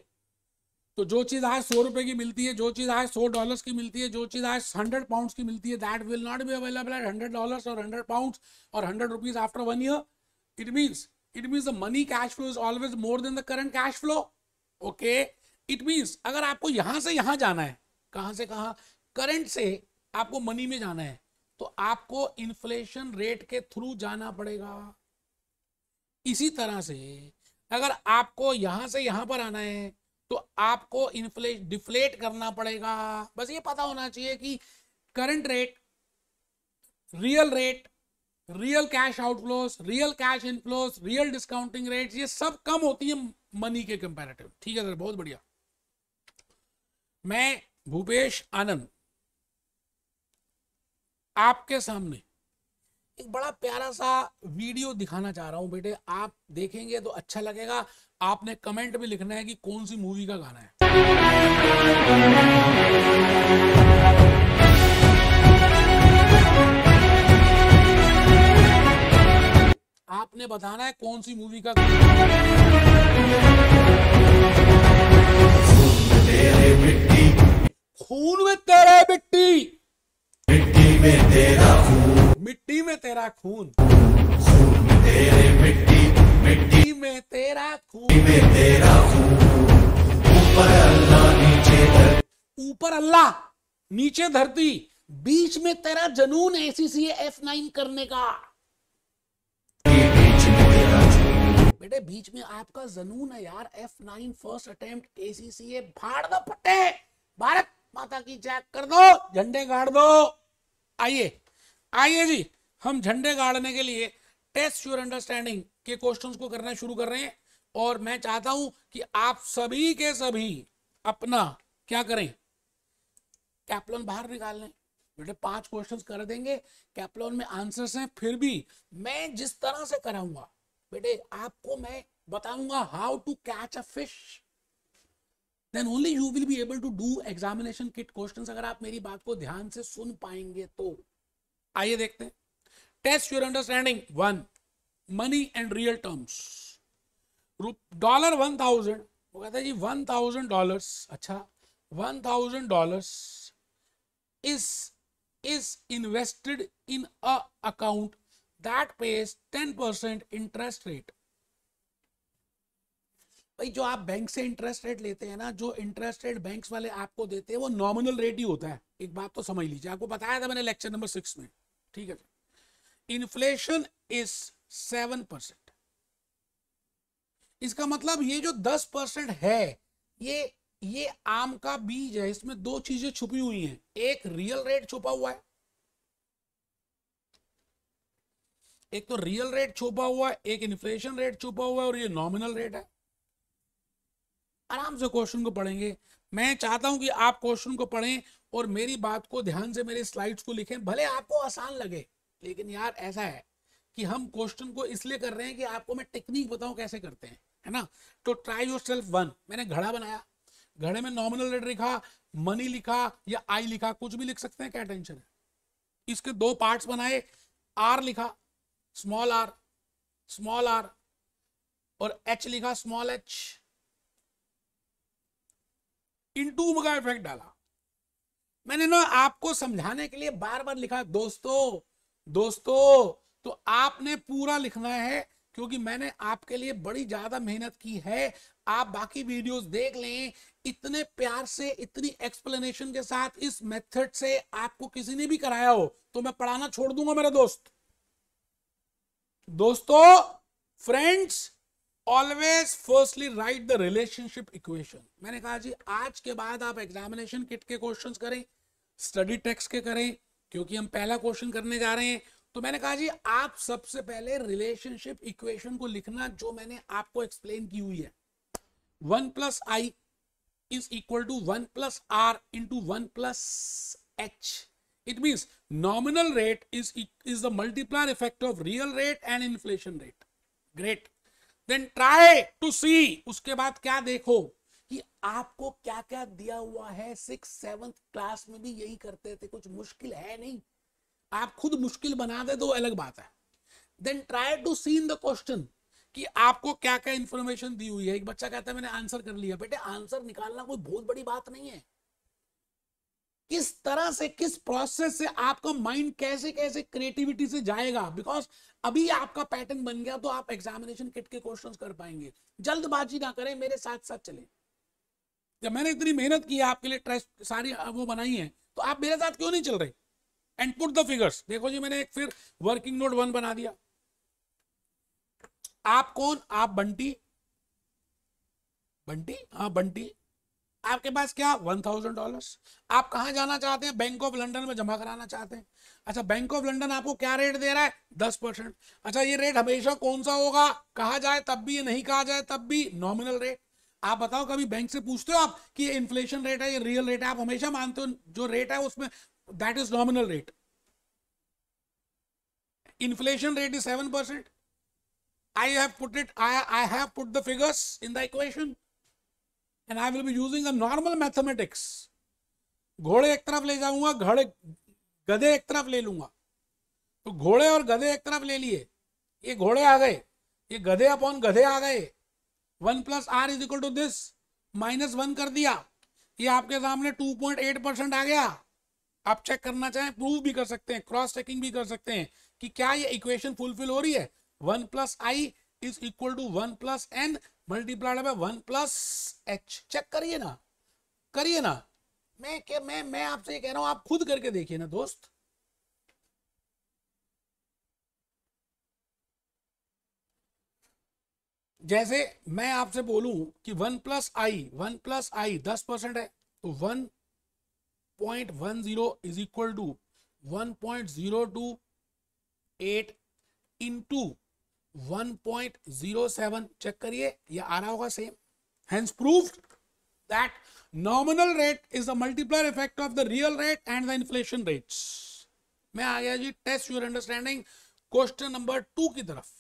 तो जो चीज आज 100 रुपए की मिलती है, जो चीज आज $100 की मिलती है, जो चीज आज 100 पाउंड्स की मिलती है, that will not be available at $100 और 100 पाउंड्स और 100 rupees after 1 year. It means the money cash flow is always more than the current cash flow. Okay, it means अगर आपको यहां से यहां जाना है, कहां से कहां, करंट से आपको मनी में जाना है, तो आपको इन्फ्लेशन रेट के थ्रू जाना पड़ेगा। इसी तरह से अगर आपको यहां से यहां पर आना है तो आपको डिफ्लेट करना पड़ेगा। बस ये पता होना चाहिए कि current rate, real cash outflows, real cash inflows, real discounting rates, ये सब कम होती है मनी के कंपैरेटिव। ठीक है सर, बहुत बढ़िया। मैं भूपेश आनंद आपके सामने एक बड़ा प्यारा सा वीडियो दिखाना चाह रहा हूं बेटे, आप देखेंगे तो अच्छा लगेगा। आपने कमेंट में लिखना है कि कौन सी मूवी का गाना है। आपने बताना है कौन सी मूवी का खून में तेरे मिट्टी, मिट्टी में तेरा खून, मिट्टी में तेरा खून, खून में तेरे मिट्टी, मिट्टी में तेरा खून, में तेरा खून। ऊपर अल्लाह नीचे धरती, ऊपर अल्लाह नीचे धरती, बीच में तेरा जनून ACCA F9 करने का। बीच में तेरा खून, बेटे बीच में आपका जनून है यार। F9 फर्स्ट अटेम्प्ट ACCA, फाड़ दो फटे, भारत माता की जय कर दो, झंडे गाड़ दो। आइए आइए जी, हम झंडे गाड़ने के लिए टेस्ट योर अंडरस्टैंडिंग के क्वेश्चंस को करना शुरू कर रहे हैं। और मैं चाहता हूं कि आप सभी के सभी अपना क्या करें, कैप्लॉन बाहर निकाल लें। बेटे 5 क्वेश्चंस कर देंगे, कैप्लॉन में आंसर्स हैं। फिर भी मैं जिस तरह से कराऊंगा बेटे, आपको मैं बताऊंगा how to catch a fish, then only you will be able to do examination kit questions, अगर आप मेरी बात को ध्यान से सुन पाएंगे तो। आइए देखते हैं, test your understanding 1, money and real terms. $1000, वो कहता है जी $1000, अच्छा $1000 is invested in a account that pays 10% interest rate। भाई जो आप बैंक से इंटरेस्ट रेट लेते हैं ना, जो इंटरेस्ट रेट बैंक्स वाले आपको देते हैं वो नॉमिनल रेट ही होता है। एक बात तो समझ लीजिए, आपको बताया था मैंने लेक्चर नंबर 6 में, ठीक है। Inflation is 7%। इसका मतलब ये जो 10% है, ये आम का बीज है। इसमें 2 चीजें छुपी हुई हैं, एक रियल रेट छुपा हुआ है, एक तो रियल रेट छुपा हुआ है, एक इन्फ्लेशन रेट छुपा हुआ है, और ये नॉमिनल रेट है। आराम से क्वेश्चन को पढ़ेंगे। मैं चाहता हूं कि आप क्वेश्चन को पढ़ें और मेरी बात को ध्यान से मेरे स्लाइड्स को लिखें। भले आपको आसान लगे, लेकिन यार ऐसा है कि हम क्वेश्चन को इसलिए कर रहे हैं कि आपको मैं टेक्निक बताऊं कैसे करते हैं, है ना। तो ट्राई योरसेल्फ 1, मैंने घड़ा बनाया, घड़े में नॉमिनल रेट लिखा, मनी लिखा या आई लिखा, कुछ भी लिख सकते हैं, क्या टेंशन है। इसके 2 पार्ट्स बनाए, आर लिखा स्मॉल आर, और एच लिखा स्मॉल एच। इनटू का इफेक्ट डाला मैंने ना, आपको समझाने के लिए बार बार लिखा दोस्तों। तो आपने पूरा लिखना है, क्योंकि मैंने आपके लिए बड़ी ज्यादा मेहनत की है। आप बाकी वीडियोस देख लें, इतने प्यार से, इतनी एक्सप्लेनेशन के साथ, इस मेथड से आपको किसी ने भी कराया हो तो मैं पढ़ाना छोड़ दूंगा मेरे दोस्तों। Friends, always firstly right the relationship equation. मैंने कहा जी आज के बाद आप एग्जामिनेशन किट के क्वेश्चंस करें, स्टडी टेक्स्ट के करें, क्योंकि हम पहला क्वेश्चन करने जा रहे हैं। तो मैंने कहा जी आप सबसे पहले रिलेशनशिप इक्वेशन को लिखना, जो मैंने आपको एक्सप्लेन की हुई है। 1 + I is equal to 1 + R into 1 + H. It means nominal rate is the multiplier effect of real rate and inflation rate. Great. Then try to see, उसके बाद क्या देखो कि आपको क्या क्या दिया हुआ है। 6th 7th क्लास में भी यही करते थे, कुछ मुश्किल है नहीं। आप खुद मुश्किल बना दे तो अलग बात है। Then try to see in the question कि आपको क्या क्या इंफॉर्मेशन दी हुई है। एक बच्चा कहता है मैंने आंसर कर लिया। बेटे आंसर निकालना कोई बहुत बड़ी बात नहीं है। किस तरह से, किस प्रोसेस से आपका माइंड कैसे कैसे क्रिएटिविटी से जाएगा, बिकॉज अभी आपका पैटर्न बन गया तो आप एग्जामिनेशन किट के क्वेश्चंस कर पाएंगे। जल्दबाजी ना करें, मेरे साथ साथ चलें। जब मैंने इतनी मेहनत की है आपके लिए, ट्रेस्ट सारी वो बनाई है, तो आप मेरे साथ क्यों नहीं चल रहे। And put the figures. देखो जी मैंने एक फिर वर्किंग नोट 1 बना दिया। आप कौन, आप बंटी, हाँ बंटी। आपके पास क्या, $1000। आप कहां जाना चाहते हैं, बैंक ऑफ लंदन में जमा कराना चाहते हैं। अच्छा बैंक ऑफ लंदन आपको क्या रेट दे रहा है, 10%। अच्छा ये रेट हमेशा कौन सा होगा, कहा जाए तब भी, ये नहीं कहा जाए तब भी, नॉमिनल रेट। आप बताओ कभी बैंक से पूछते हो आप कि ये इन्फ्लेशन रेट है, ये रियल रेट है? आप हमेशा मानते हो जो रेट है उसमें that is nominal rate, Inflation rate is 7%. I have put the figures in the equation and I will be using a normal mathematics. घोड़े एक तरफ ले जाऊंगा, गधे एक तरफ ले लूंगा. तो घोड़े और गधे एक तरफ ले लिए, ये घोड़े आ गए, ये गधे अपॉन गधे आ गए. 1 + r is equal to this, -1 कर दिया, ये आपके सामने 2.8% आ गया. आप चेक करना चाहें, प्रूव भी कर सकते हैं, क्रॉस चेकिंग भी कर सकते हैं कि क्या ये इक्वेशन फुलफिल हो रही है. 1 + i is equal to 1 + n multiplied by 1 + h. Check करिए ना, करिए ना. मैं आपसे ये कह रहा हूं, आप खुद करके देखिए ना दोस्त. जैसे मैं आपसे बोलूं कि 1 + i 10% है, तो 1.10 is equal to 1.028 into 1.07. Check करिए, ये आ रहा होगा same. Hence proved that nominal rate is the multiplier effect of the real rate and the inflation rates. मैं आ गया जी test your understanding question number 2 की तरफ.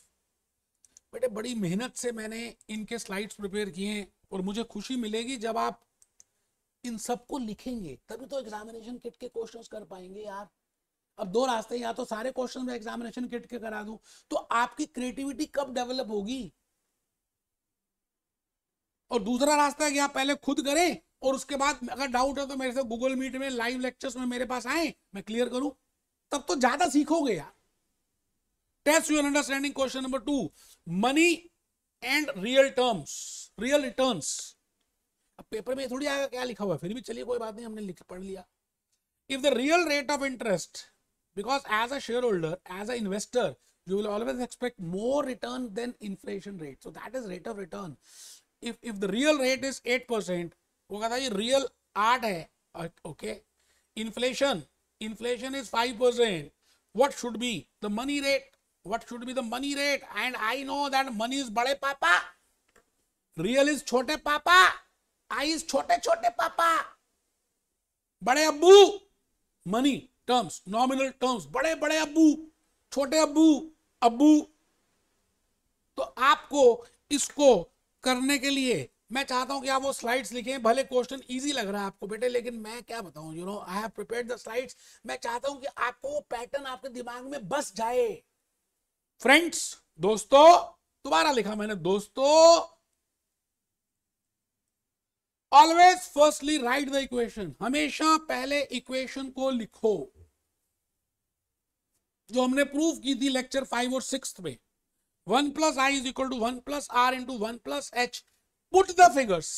बेटे बड़ी मेहनत से मैंने इनके स्लाइड्स प्रिपेयर किए हैं और मुझे खुशी मिलेगी जब आप इन सबको लिखेंगे, तभी तो एग्जामिनेशन किट के क्वेश्चंस कर पाएंगे यार. अब दो रास्ते, या तो सारे क्वेश्चन में एग्जामिनेशन किट के करा दूं, तो आपकी क्रिएटिविटी कब डेवलप होगी. और दूसरा रास्ता है कि आप पहले खुद करें और उसके बाद अगर डाउट है तो मेरे से गूगल मीट में लाइव लेक्चर्स में मेरे पास आए, मैं क्लियर करूं, तब तो ज्यादा सीखोगे यार. Test your understanding question number 2, money and real terms, real returns. अब पेपर में थोड़ी आएगा क्या लिखा हुआ है, फिर भी चलिए कोई बात नहीं, हमने पढ़ लिया. If the real rate of interest, because as a share holder, as a investor, you will always expect more return than inflation rate, so that is rate of return. If the real rate is 8%, वो कहता है ये real 8 है, okay, inflation is 5%, what should be the money rate, what should be the money rate? And I know that money is बड़े पापा, real is छोटे पापा, I is छोटे छोटे पापा, बड़े अब्बू. money terms, nominal terms, बड़े बड़े अब्बू, छोटे अब्बू, अब्बू. तो आपको इसको करने के लिए मैं चाहता हूं कि आप वो स्लाइड्स लिखें. भले क्वेश्चन इजी लग रहा है आपको बेटे, लेकिन मैं क्या बताऊं, you know, I have prepared the slides. मैं चाहता हूं कि आपको वो पैटर्न आपके दिमाग में बस जाए. फ्रेंड्स, दोस्तों, दोबारा लिखा मैंने, दोस्तों, always firstly right the equation. हमेशा पहले इक्वेशन को लिखो, जो हमने प्रूव की थी लेक्चर 5 और 6 में. 1 + i is equal to 1 + r into 1 + h. Put the figures.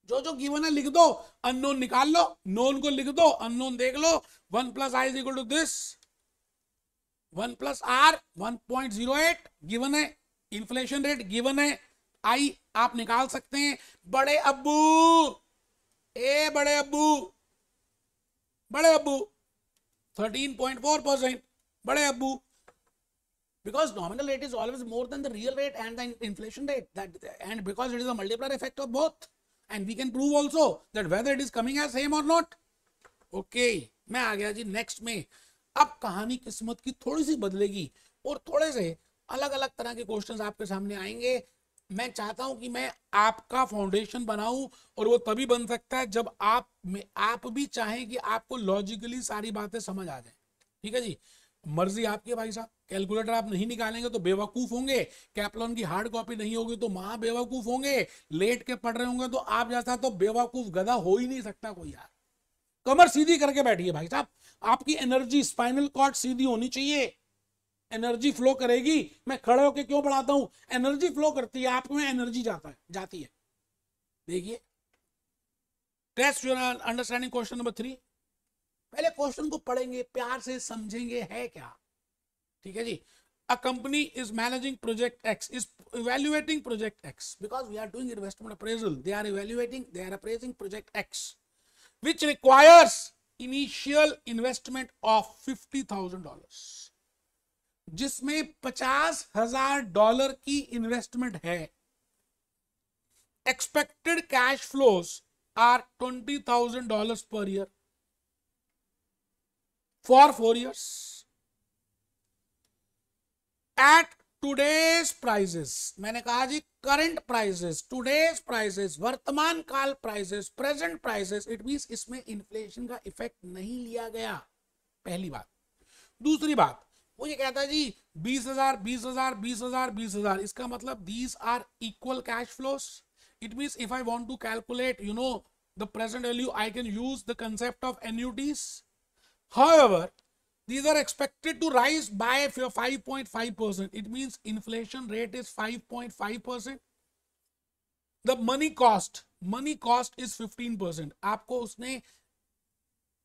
जो जो गिवन है लिख दो, अननोन निकाल लो, नोन को लिख दो, अननोन देख लो. 1 + i is equal to this, 1 + r 1.08 given है, इन्फ्लेशन रेट गिवन है, i आप निकाल सकते हैं. बड़े अब्बू, ए बड़े अब्बू, बड़े अब्बू 13.4%, बड़े अब्बू. Because nominal rate is always more than the real rate and the inflation rate, and because it is a multiplier effect of both, and we can prove also that whether it is coming as same or not. Okay, मैं आ गया जी next में. अब कहानी किस्मत की थोड़ी सी बदलेगी और थोड़े से अलग अलग तरह के क्वेश्चंस आपके सामने आएंगे. मैं चाहता हूं कि मैं आपका फाउंडेशन बनाऊं, और वो तभी बन सकता है जब आप भी चाहें कि आपको लॉजिकली सारी बातें समझ आ जाए. ठीक है जी, मर्जी आपकी भाई साहब. कैलकुलेटर आप नहीं निकालेंगे तो बेवकूफ होंगे, कैप्लॉन की हार्ड कॉपी नहीं होगी तो महा बेवकूफ होंगे, लेट के पढ़ रहे होंगे तो आप जैसा तो बेवकूफ गधा हो ही नहीं सकता कोई यार. कमर सीधी करके बैठिए भाई साहब, आपकी एनर्जी, स्पाइनल कॉर्ड सीधी होनी चाहिए, एनर्जी फ्लो करेगी. मैं खड़े होके क्यों पढ़ाता हूं, एनर्जी फ्लो करती है, आप में एनर्जी जाती है. देखिए, test your understanding question number 3. पहले क्वेश्चन को पढ़ेंगे, प्यार से समझेंगे है क्या. ठीक है जी. A company is managing project X, is evaluating project X, because we are doing investment appraisal. They are appraising project X, which requires initial investment of $50,000, जिसमें $50,000 की इन्वेस्टमेंट है. Expected cash flows are $20,000 per year for 4 years. At today's prices, मैंने कहा जी current prices, today's prices, वर्तमान काल prices, present prices, it means इसमें inflation का इफेक्ट नहीं लिया गया, पहली बात। दूसरी बात, वो ये कहता है जी 20,000 20,000 20,000 20,000, इसका मतलब these are equal cash flows. It means if I want to calculate the present value, I can use the concept of annuities. However, these are expected to rise by 5.5%. It means inflation rate is 5.5%. The money cost is 15%.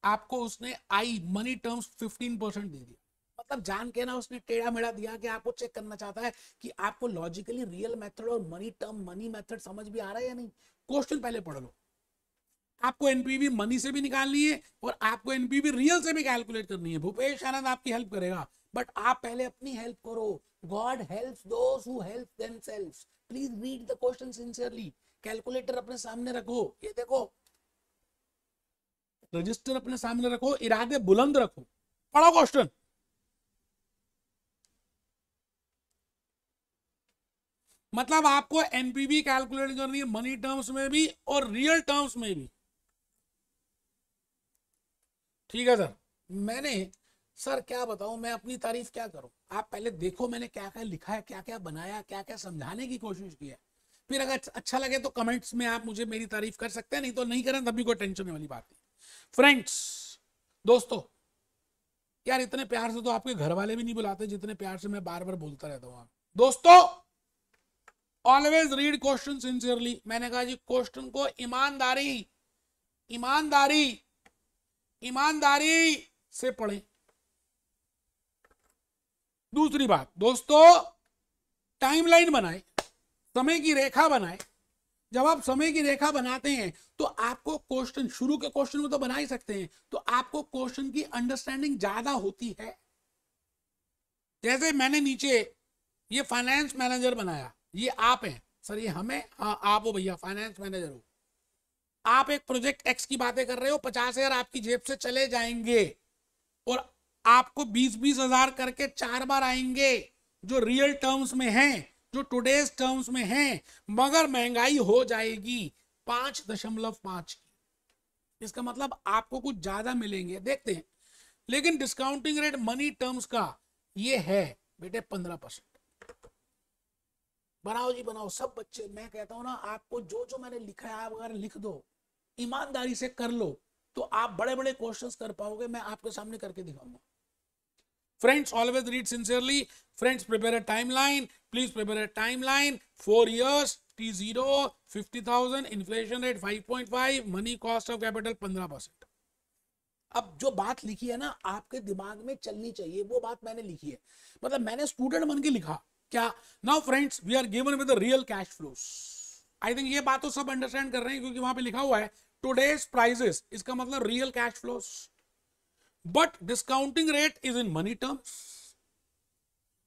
आपको उसने I money terms 15% दे दिया, मतलब जान के ना उसने टेढ़ा मेढ़ा दिया कि आपको चेक करना चाहता है कि आपको लॉजिकली रियल मेथड और मनी टर्म मनी मेथड समझ भी आ रहा है या नहीं। क्वेश्चन पहले पढ़ लो। आपको एनपीवी मनी से भी निकालनी है और आपको एनपीवी रियल से भी कैलकुलेट करनी है। भूपेश आनंद आपकी हेल्प करेगा, बट आप पहले अपनी हेल्प करो। God helps those who help themselves. Please read the question sincerely. Calculator अपने सामने रखो, ये देखो रजिस्टर अपने सामने रखो, इरादे बुलंद रखो, पढ़ो क्वेश्चन। मतलब आपको एनपीवी कैलकुलेट करनी है मनी टर्म्स में भी और रियल टर्म्स में भी। ठीक है सर। मैंने सर क्या बताऊं, मैं अपनी तारीफ क्या करूं, आप पहले देखो मैंने क्या क्या लिखा है, क्या क्या बनाया, क्या क्या समझाने की कोशिश की है। फिर अगर अच्छा लगे तो कमेंट्स में आप मुझे मेरी तारीफ कर सकते हैं, नहीं तो नहीं करें तभी कोई टेंशन वाली बात नहीं। फ्रेंड्स, दोस्तों, यार इतने प्यार से तो आपके घर वाले भी नहीं बुलाते जितने प्यार से मैं बार बार बोलता रहता हूं। दोस्तों, ऑलवेज रीड क्वेश्चन सिंसियरली। मैंने कहा जी क्वेश्चन को ईमानदारी ईमानदारी ईमानदारी से पढ़ें। दूसरी बात दोस्तों, टाइमलाइन बनाए, समय की रेखा बनाए। जब आप समय की रेखा बनाते हैं तो आपको क्वेश्चन, शुरू के क्वेश्चन में तो बना ही सकते हैं, तो आपको क्वेश्चन की अंडरस्टैंडिंग ज्यादा होती है। जैसे मैंने नीचे ये फाइनेंस मैनेजर बनाया, ये आप हैं सर, ये हमें, हाँ आप हो भैया, फाइनेंस मैनेजर हो। आप एक प्रोजेक्ट एक्स की बातें कर रहे हो, 50,000 आपकी जेब से चले जाएंगे और आपको 20-20 हजार करके 4 बार आएंगे, जो रियल टर्म्स में हैं, जो टुडेज टर्म्स में हैं, मगर महंगाई हो जाएगी 5.5 की। इसका मतलब आपको कुछ ज्यादा मिलेंगे, देखते हैं। लेकिन डिस्काउंटिंग रेट मनी टर्म्स का ये है बेटे 15%। बनाओ जी बनाओ, सब बच्चे, मैं कहता हूं ना, आपको जो जो मैंने लिखा है आप अगर लिख दो, ईमानदारी से कर लो, तो आप बड़े बड़े क्वेश्चंस कर पाओगे। मैं आपके सामने करके दिखाऊंगा। Friends, always read sincerely. Friends, prepare a timeline, please prepare a timeline. 4 years, T0 50,000, inflation rate 5.5, money cost of capital 15%। अब जो बात लिखी है ना, आपके दिमाग में चलनी चाहिए, वो बात मैंने लिखी है, मतलब मैंने स्टूडेंट बन के लिखा क्या। Now friends, we are given with the real cash flows. I think ये बात तो सब अंडरस्टैंड कर रहे हैं, क्योंकि वहां पे लिखा हुआ है टुडेज प्राइसेस, इसका मतलब real cash flows, but discounting rate is in money terms.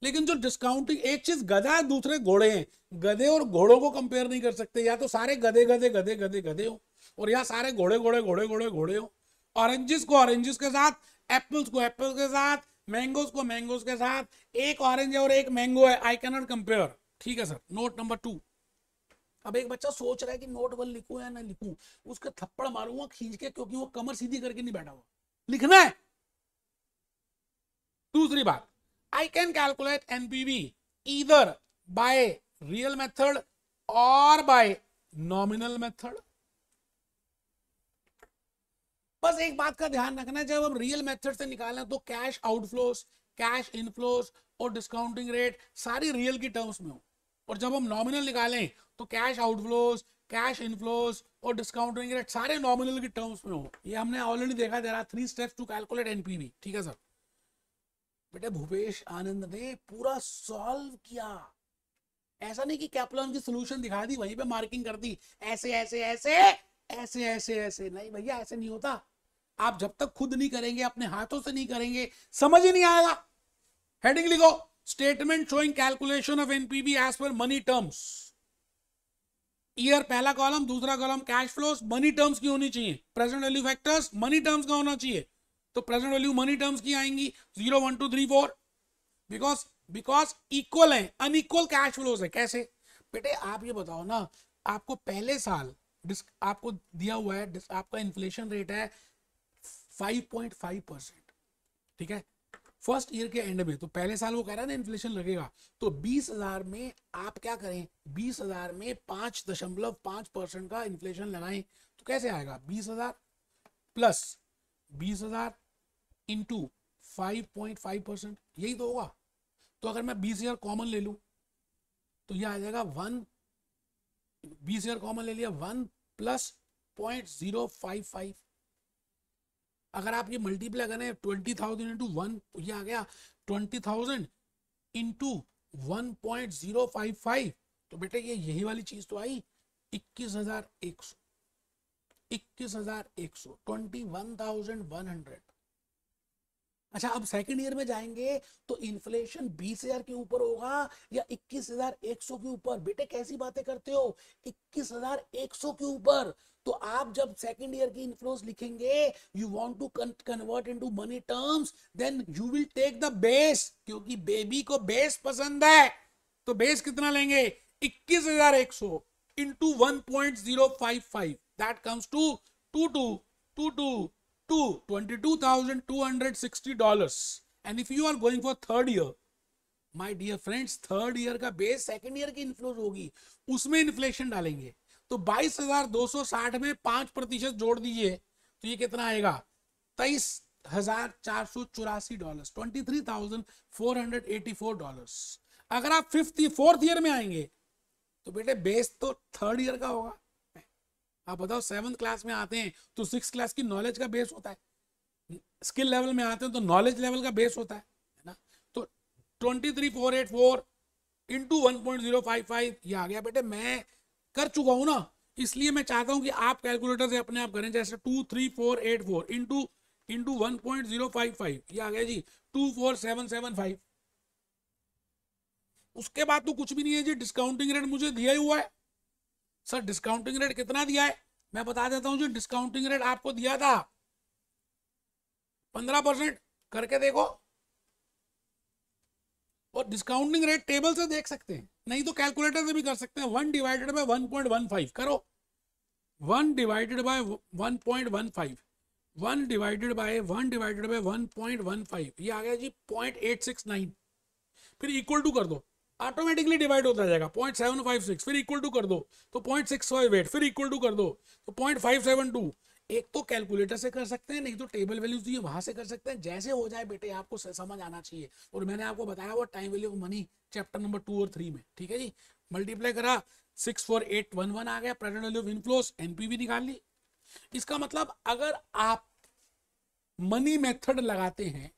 लेकिन जो डिस्काउंटिंग, एक चीज गधा है, दूसरे घोड़े हैं। गधे और घोड़ों को कंपेयर नहीं कर सकते, या तो सारे गधे गधे गधे गधे गधे हो, और या सारे घोड़े घोड़े घोड़े घोड़े घोड़े हो। ऑरेंजेस को ऑरेंजेस के साथ, एप्पल्स को एप्पल्स के साथ, मैंगोज को मैंगोज के साथ। एक ऑरेंज है और एक मैंगो है, आई कैन नॉट कंपेयर। ठीक है सर। Note number 2। अब एक बच्चा सोच रहा है कि नोट 1 लिखूं या ना लिखूं, उसके थप्पड़ मारूंगा खींच के, क्योंकि वो कमर सीधी करके नहीं बैठा हुआ, लिखना है। दूसरी बात, I can calculate NPV either by real method और बाय नॉमिनल मेथड। बस एक बात का ध्यान रखना है, जब हम रियल मेथड से निकालें तो कैश आउटफ्लोस, कैश इनफ्लोस और डिस्काउंटिंग रेट सारी रियल की टर्म्स में हो, और जब हम नॉमिनल निकालें तो कैश आउटफ्लोस, कैश इनफ्लोस और डिस्काउंटिंग रेट सारे नॉमिनल की टर्म्स में हो। ये हमने ऑलरेडी देखा, there are 3 steps to calculate NPV. ठीक है सर। बेटे भूपेश आनंद ने पूरा सॉल्व किया, ऐसा नहीं कि कैप्लन की सॉल्यूशन दिखा दी, वहीं पे मार्किंग कर दी, ऐसे ऐसे ऐसे ऐसे ऐसे ऐसे। नहीं भैया, ऐसे नहीं होता। आप जब तक खुद नहीं करेंगे, अपने हाथों से नहीं करेंगे, समझ ही नहीं आएगा। हेडिंग लिखो, statement showing calculation of NPV as per money terms. Year पहला कॉलम, दूसरा column cash flows, money terms की होनी चाहिए। Present value factors money terms का होना चाहिए, तो प्रेजेंट वैल्यू मनी टर्म्स की आएंगी 0 1 2 3 4, बिकॉज बिकॉज इक्वल है, अनइक्वल कैश फ्लोज है। कैसे बेटे आप ये बताओ ना, आपको पहले साल आपको दिया हुआ है, आपका इन्फ्लेशन रेट है 5.5%, ठीक है, फर्स्ट ईयर के एंड में। तो पहले साल वो कह रहा है ना इन्फ्लेशन लगेगा, तो 20,000 में आप क्या करें, 20,000 में 5.5% का इन्फ्लेशन लगाएं, तो कैसे आएगा, 20,000 प्लस 20,000 इंटू 5.5%, यही तो होगा। तो अगर मैं 20,000 कॉमन ले लूं तो यह आ जाएगा 20,000 कॉमन ले लिया, 1 प्लस 0.055। अगर आप ये मल्टीप्लाई करें 20,000 इंटू 1, तो ये आ गया 20,000 इंटू 1.055। तो बेटे ये यही वाली चीज तो आई 21,100, 21,100, 21,100। अच्छा अब सेकंड ईयर में जाएंगे तो इन्फ्लेशन 20,000 के ऊपर होगा या 21,100 के ऊपर। बेटे कैसी बातें करते हो, 21,100 के ऊपर। तो आप जब सेकंड ईयर की इन्फ्लोस लिखेंगे, you want to convert into money terms, then you will take the base, क्योंकि बेबी को बेस पसंद है। तो बेस कितना लेंगे, 21,100 into 1.055, that comes to 22,260 dollars. And if you are going for third year, my dear friends, third year का base second year की इन्फ्लोस होगी, उसमें इन्फ्लेशन डालेंगे। तो 22,260 में 5% जोड़ दीजिए, तो ये कितना आएगा, 23,484 डॉलर, $23,484। अगर आप फोर्थ ईयर में आएंगे तो बेटे बेस तो थर्ड ईयर का होगा। आप बताओ 7th क्लास में आते हैं तो 6th क्लास की नॉलेज का बेस होता है, स्किल लेवल में आते हैं तो नॉलेज लेवल का बेस होता है ना। तो 23,484 इंटू 1.055 ये आ गया। बेटे मैं कर चुका हूं ना, इसलिए मैं चाहता हूं कि आप कैलकुलेटर से अपने आप करें। जैसे 23,484 इंटू 1.055 ये आ गया जी 24,775। उसके बाद तो कुछ भी नहीं है जी, डिस्काउंटिंग रेट मुझे दिया ही हुआ है। सर डिस्काउंटिंग रेट कितना दिया है, मैं बता देता हूं जी। डिस्काउंटिंग रेट आपको दिया था 15%, करके देखो। और डिस्काउंटिंग रेट टेबल से देख सकते हैं, नहीं तो कैलकुलेटर से भी कर सकते हैं। 1 डिवाइडेड बाय 1.15 करो, 1 डिवाइडेड बाय 1.15, 1 डिवाइडेड बाय 1.15, ये आ गया जी 0.869। फिर इक्वल टू कर दो, ऑटोमेटिकली डिवाइड होता जाएगा। 0.756, फिर इक्वल टू कर दो तो 0.658, फिर इक्वल टू कर दो तो 0.572। एक तो कैलकुलेटर से कर सकते हैं, नहीं तो टेबल वैल्यूज दिए वहां से कर सकते हैं। जैसे हो जाए बेटे आपको समझ आना चाहिए। और मैंने आपको बताया वो time value of money chapter number 2 और 3 में, ठीक है जी। मल्टीप्लाई करा 64811 आ गया, present value of inflows, NPV निकाल ली। इसका मतलब अगर आप मनी मेथड लगाते हैं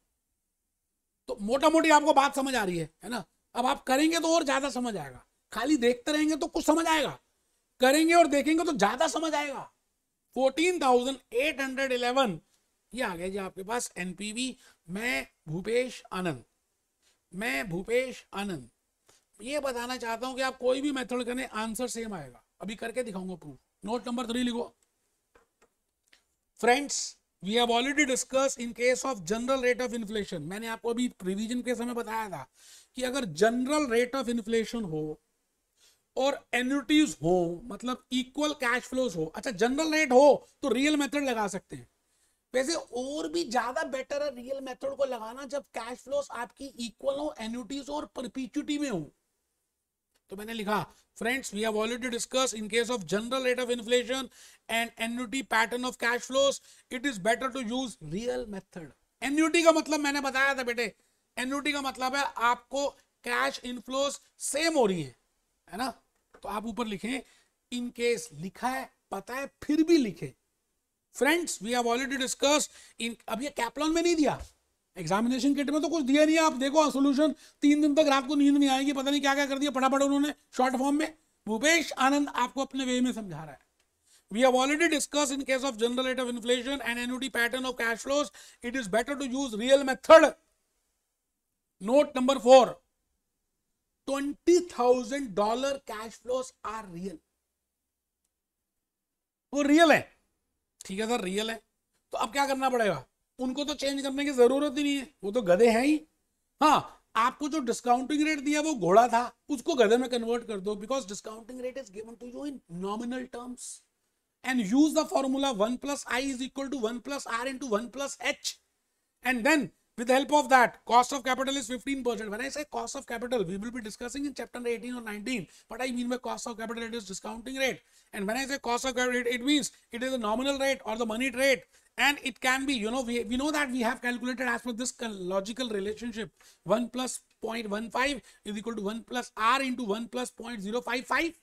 तो मोटा मोटी आपको बात समझ आ रही है ना। अब आप करेंगे तो और ज्यादा समझ आएगा, खाली देखते रहेंगे तो कुछ समझ आएगा, करेंगे और देखेंगे तो ज्यादा समझ आएगा। 14,811 ये आ गया जी आपके पास एनपीवी। मैं भूपेश आनंद ये बताना चाहता हूं कि आप कोई भी मेथड करें आंसर सेम आएगा। अभी करके दिखाऊंगा प्रूफ। नोट नंबर 3 लिखो। Friends we have already discuss in case of general rate of inflation. मैंने आपको अभी रिवीजन के समय बताया था कि अगर जनरल रेट ऑफ इन्फ्लेशन हो और एन्युटीज हो, मतलब इक्वल कैश फ्लोज हो। अच्छा जनरल रेट हो तो रियल मेथड लगा सकते हैं। वैसे और भी ज्यादा बेटर है रियल मेथड को लगाना जब कैश फ्लोज आपकी इक्वल हो, एन्युटीज और परपेचुइटी में हो। तो मैंने लिखा friends we have already discuss in case of general rate of inflation and annuity pattern of cash flows, it is better to use real method. Annuity का मतलब मैंने बताया था बेटे, एन्युटी का मतलब है आपको कैश इनफ्लोज सेम हो रही है ना। तो आप ऊपर लिखें इन केस, लिखा है पता है फिर भी लिखे। Friends we have already discuss in, अब ये कैप्लॉन में नहीं दिया, एग्जामिनेशन किट में तो कुछ दिया नहीं है। आप देखो सॉल्यूशन 3 दिन तक रात को नींद नहीं आएगी, पता नहीं क्या क्या कर दिया फटाफट उन्होंने शॉर्ट फॉर्म में। भूपेश आनंद आपको अपने वे में समझा रहा है। We have already discussed in case of general rate of inflation and annuity pattern of cash flows, it is better to use real method. Note number 4, $20,000 cash flows are real. वो real है, ठीक है sir real है। तो अब क्या करना पड़ेगा, उनको तो चेंज करने की जरूरत ही नहीं है, वो तो गधे हैं ही। हाँ आपको जो डिस्काउंटिंग रेट दिया वो घोड़ा था, उसको गधे में कन्वर्ट कर दो, because discounting rate is given to you in nominal terms and use the formula 1 plus I is equal to 1 plus R into 1 plus H, and then with the help of that cost of capital is 15%. When I say cost of capital, we will be discussing in chapter 18 or 19 what I mean by cost of capital. It is discounting rate, and when I say cost of capital, it means it is a nominal rate or the money rate, and it can be, you know, we know that we have calculated as per this logical relationship 1 plus 0.15 is equal to 1 plus R into 1 plus 0.055.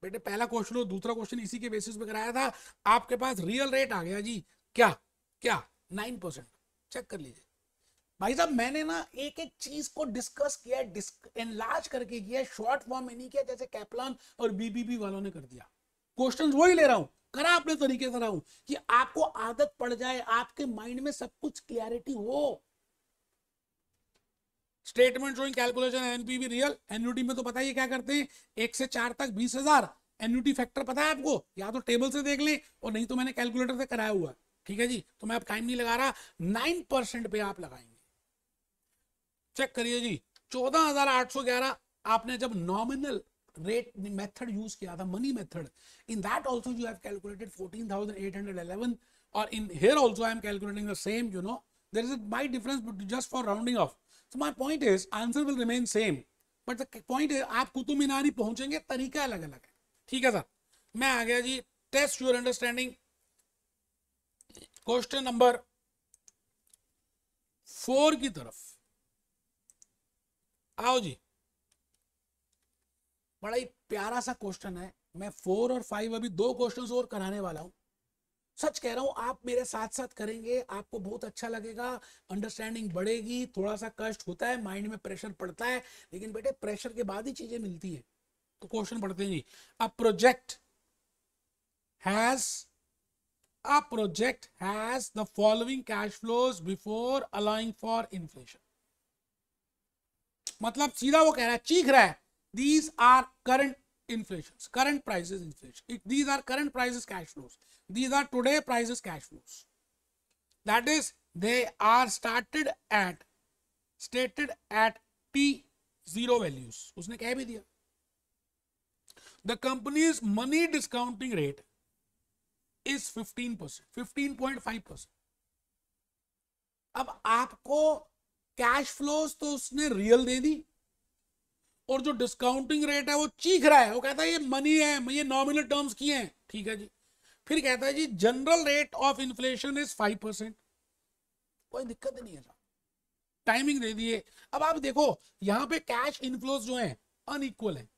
बेटे पहला question और दूसरा question इसी के basis पे कराया था, आपके पास रियल रेट आ गया जी, क्या क्या 9%। चेक कर लीजिए भाई साहब, मैंने ना एक एक चीज को डिस्कस किया, एनलार्ज करके किया, शॉर्ट फॉर्म में नहीं किया जैसे कैप्लान और बीबीबी वालों ने कर दिया। क्वेश्चंस वही ले रहा हूं, करा अपने तरीके से रहा हूं कि आपको आदत पड़ जाए, आपके माइंड में सब कुछ क्लियरिटी हो। Statement showing calculation NPV real, annuity में तो पता ही क्या करते हैं, 1 से 4 तक 20,000, एन्युटी फैक्टर पता है आपको, या तो टेबल से देख लें और नहीं तो मैंने कैलकुलेटर से कराया हुआ है, ठीक है जी। तो मैं अब टाइम नहीं लगा रहा, 9% पे आप लगाएंगे। चेक करिए जी, 14,811 आपने जब नॉमिनल रेट मेथड यूज किया था, money method, in that also you have calculated 14,811, और in here also I am calculating the same, you know, there is a might difference just for rounding off. So my point is, answer will remain same, but the point is आप कुतुब मीनार ही पहुंचेंगे, तरीका अलग अलग है, ठीक है sir. मैं आ गया जी, test your understanding, question number 4 की तरफ आओ जी। बड़ा ही प्यारा सा क्वेश्चन है, मैं 4 और 5 अभी 2 क्वेश्चन और कराने वाला हूं। सच कह रहा हूं, आप मेरे साथ साथ करेंगे, आपको बहुत अच्छा लगेगा, अंडरस्टैंडिंग बढ़ेगी। थोड़ा सा कष्ट होता है, माइंड में प्रेशर पड़ता है, लेकिन बेटे प्रेशर के बाद ही चीजें मिलती है। तो क्वेश्चन पढ़ते हैं जी। A project has the following cash flows before allowing for inflation. मतलब सीधा वो कह रहा है, चीख रहा है, these are current inflations, current prices inflation. These are current prices cash flows. These are today prices cash flows. That is, they are stated at T0 values. उसने कह भी दिया। The company's money discounting rate is 15%, 15.5%. अब आपको cash flows तो उसने real दे दी, और जो डिस्काउंटिंग रेट है वो चीख रहा है, वो कहता है ये मनी है, ये नॉमिनल टर्म्स की हैं, ठीक है जी। फिर कहता है जी general rate of inflation is 5%, कोई दिक्कत नहीं है साहब, टाइमिंग दे दिए। अब आप देखो यहां पे कैश इनफ्लोज जो है अनइक्वल है,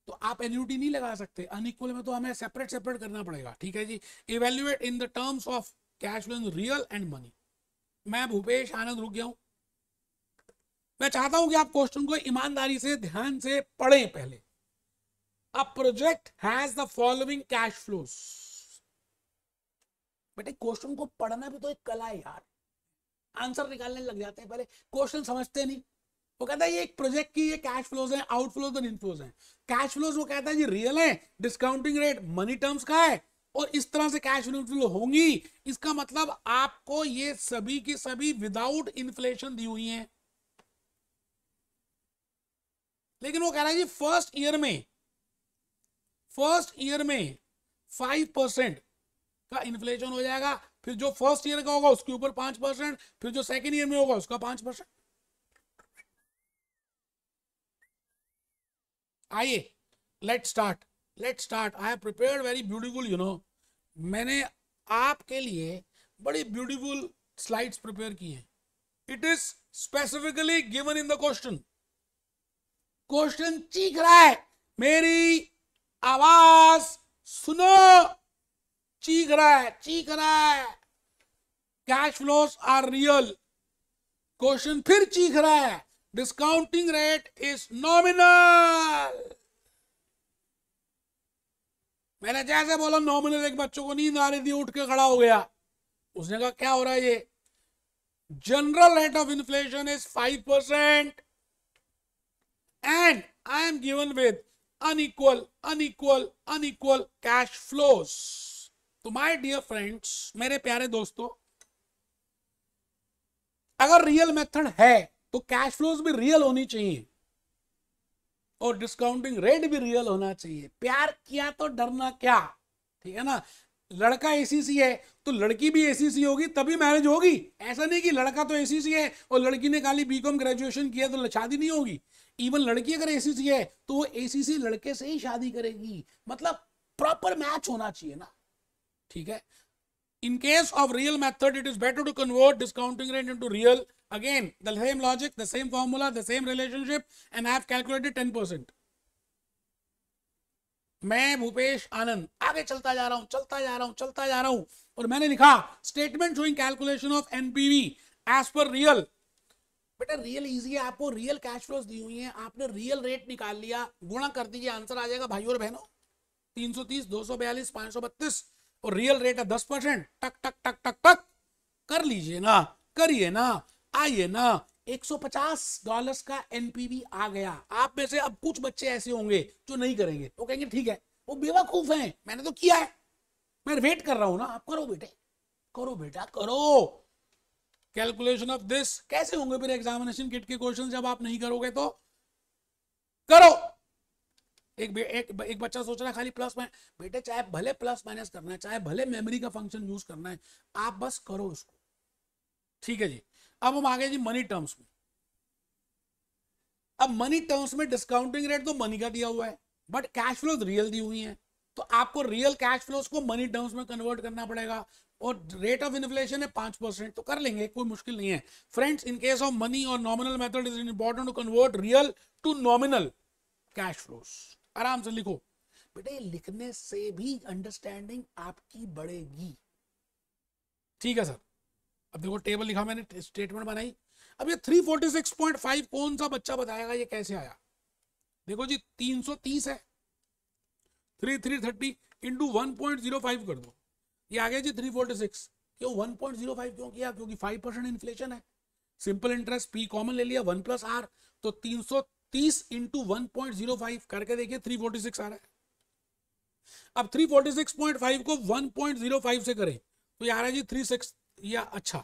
तो आप एन्युटी नहीं लगा सकते, अनइक्वल में तो हमें सेपरेट करना पड़ेगा, ठीक है जी। Evaluate in the terms of cash flow real and money. मैं भूपेश आनंद रुक गया हूं, मैं चाहता हूं कि आप क्वेश्चन को ईमानदारी से ध्यान से पढ़ें पहले। अ project has the following cash flows. बेटे क्वेश्चन को पढ़ना भी तो एक कला है यार, आंसर निकालने लग जाते हैं, पहले क्वेश्चन समझते नहीं। वो कहता है ये एक प्रोजेक्ट की ये कैश फ्लोज है, आउटफ्लोज और इनफ्लोज है। कैश फ्लोज वो कहता है जी रियल है, डिस्काउंटिंग रेट मनी टर्म्स का है, और इस तरह से कैश इनफ्लो होंगी। इसका मतलब आपको ये सभी की सभी विदाउट इन्फ्लेशन दी हुई हैं। लेकिन वो कह रहा है जी फर्स्ट ईयर में 5% का इन्फ्लेशन हो जाएगा, फिर जो फर्स्ट ईयर का होगा उसके ऊपर 5%, फिर जो सेकेंड ईयर में होगा उसका 5%। आइए let start. I have prepared very beautiful, you know, मैंने आपके लिए बड़ी ब्यूटीफुल स्लाइड्स प्रिपेयर की हैं। It is specifically given in the question. Question चीख रहा है, मेरी आवाज सुनो, चीख रहा है। Cash flows are real. Question फिर चीख रहा है, डिस्काउंटिंग रेट इज नॉमिनल। मैंने जैसे बोला नॉमिनल, एक बच्चों को नींद आ रही थी, उठ के खड़ा हो गया। उसने कहा क्या हो रहा है ये? General rate of inflation is 5% and I am given with unequal cash flows. तो my dear friends, मेरे प्यारे दोस्तों, अगर रियल मेथड है तो कैश फ्लोज भी रियल होनी चाहिए और डिस्काउंटिंग रेट भी रियल होना चाहिए। प्यार किया तो डरना क्या, ठीक है ना। लड़का एसीसी है तो लड़की भी एसीसी होगी तभी मैरिज होगी। ऐसा नहीं कि लड़का तो एसीसी है और लड़की ने खाली बीकॉम ग्रेजुएशन किया तो शादी नहीं होगी। इवन लड़की अगर एसीसी है तो वो एसीसी लड़के से ही शादी करेगी। मतलब प्रॉपर मैच होना चाहिए ना, ठीक है। In case of real method, it is better to convert discounting rate into real. Again, the same logic, the same formula, the same relationship, and I have calculated 10%. मैं भूपेश आनंद आगे चलता जा रहा हूं और मैंने लिखा statement showing calculation of NPV as per real. बेटा रियल इजी है, आपको रियल कैश फ्लोज दी हुई हैं, आपने रियल रेट निकाल लिया, गुणा कर दीजिए, आंसर आ जाएगा भाइयों और बहनों। 330, 242, 532 और रियल रेट है 10%। टक टक टक टक टक कर लीजिए ना, करिए ना, आइए ना। $150 का एनपीवी आ गया। आप में से अब कुछ बच्चे ऐसे होंगे जो नहीं करेंगे, वो कहेंगे ठीक है वो बेवकूफ हैं, मैंने तो किया है, मैं वेट कर रहा हूं ना। आप करो बेटे, करो बेटा करो। कैलकुलेशन ऑफ दिस कैसे होंगे फिर एग्जामिनेशन किट के क्वेश्चन जब आप नहीं करोगे तो। करो। एक बच्चा सोच रहा है खाली प्लस माइनस, बेटे चाहे भले प्लस माइनस करना है, चाहे भले मेमोरी का फंक्शन यूज करना है, आप बस करो उसको, ठीक है जी। अब हम आगे जी मनी टर्म्स में। अब मनी टर्म्स में डिस्काउंटिंग रेट तो मनी का दिया हुआ है बट कैश फ्लोज रियल दी हुई है, तो आपको रियल कैश फ्लोज को मनी टर्म्स में कन्वर्ट करना पड़ेगा। और रेट ऑफ इन्फ्लेशन है 5%, तो कर लेंगे, कोई मुश्किल नहीं है। Friends, in case of money और nominal method is important to convert real to nominal cash flows. आराम से लिखो बेटे, लिखने से भी अंडरस्टैंडिंग आपकी बढ़ेगी, ठीक है सर। अब देखो टेबल लिखा मैंने, स्टेटमेंट बनाई। अब ये 346.5 कौन सा बच्चा बताएगा ये कैसे आया। देखो जी 330 है, 330 इंटू 1.05 कर दो, ये आ गया जी 346। क्यों 1.05 क्यों किया, क्योंकि 5% इन्फ्लेशन है। सिंपल इंटरेस्ट पी कॉमन ले लिया, 1 प्लस आर, तो 330 इंटू 1.05 करके देखिए 346 आ रहा है। अब 346.5 को 1.05 से करें तो ये आ रहा है जी 36 या अच्छा,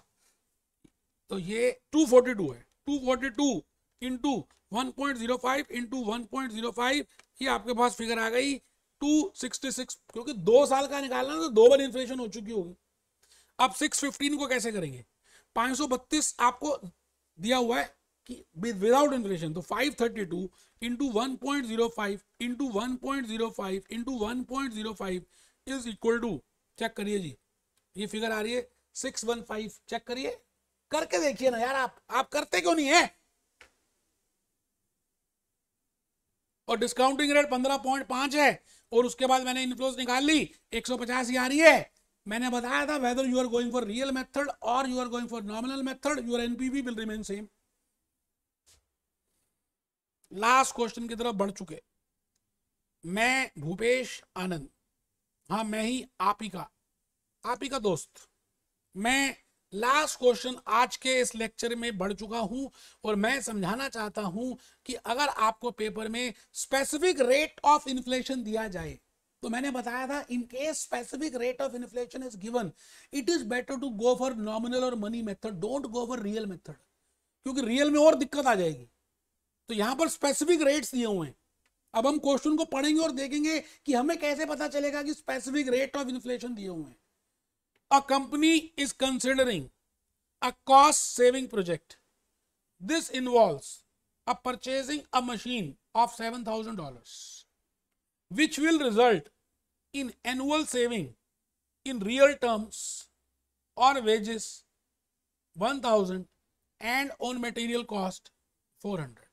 तो ये 242 है। 242 इंटू 1.05 इंटू 1.05, ये आपके पास फिगर आ गई 266, क्योंकि 2 साल का निकालना तो 2 बार इन्फ्लेशन हो चुकी होगी। अब 615 को कैसे करेंगे, 532 आपको दिया हुआ है कि विदाउट इन्फ्लेशन, तो 532 into 1.05 into 1.05 into 1.05 is equal to, check करिए जी, ये फिगर आ रही है 615। चेक करिए, करके देखिए ना यार, आप करते क्यों नहीं है। और डिस्काउंटिंग रेट 15.5 है और उसके बाद मैंने इनफ्लोज निकाल ली, 150 आ रही है। मैंने बताया था whether you are going for real method और you are going for nominal method, your NPV will remain same. Last question की तरफ बढ़ चुके। मैं भूपेश आनंद, हाँ मैं ही आप ही का दोस्त, मैं लास्ट क्वेश्चन आज के इस लेक्चर में बढ़ चुका हूं और मैं समझाना चाहता हूं कि अगर आपको पेपर में स्पेसिफिक रेट ऑफ इन्फ्लेशन दिया जाए तो मैंने बताया था in case specific rate of inflation is given, it is better to go for nominal और money method, don't go for real method, क्योंकि रियल में और दिक्कत आ जाएगी। तो यहां पर स्पेसिफिक रेट्स दिए हुए हैं। अब हम क्वेश्चन को पढ़ेंगे और देखेंगे कि हमें कैसे पता चलेगा कि स्पेसिफिक रेट ऑफ इन्फ्लेशन दिए हुए हैं। A company is considering a cost-saving project. This involves purchasing a machine of $7,000, which will result in annual saving in real terms on wages 1,000 and on material cost 400.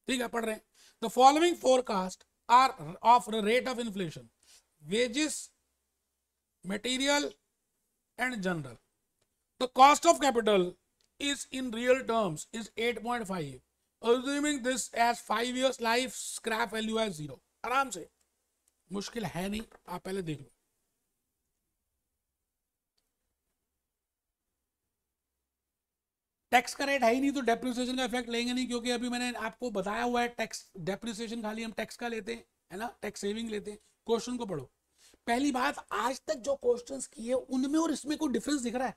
ठीक है, पढ़ रहे हैं। The following forecast are of the rate of inflation: wages, material and general. The cost of capital is in real terms is 8.5, assuming this as 5 years life, scrap value as 0. आराम से, मुश्किल है नहीं, आप पहले देख लो। टैक्स का rate है ही नहीं तो डेप्रिसिएशन का इफेक्ट लेंगे नहीं, क्योंकि अभी मैंने आपको बताया हुआ है टैक्स डेप्रिसिएशन खाली हम टैक्स का लेते हैं, है ना, टैक्स सेविंग लेते हैं। क्वेश्चन को पढ़ो। पहली बात, आज तक जो क्वेश्चंस किए उनमें और इसमें कोई डिफरेंस दिख रहा है?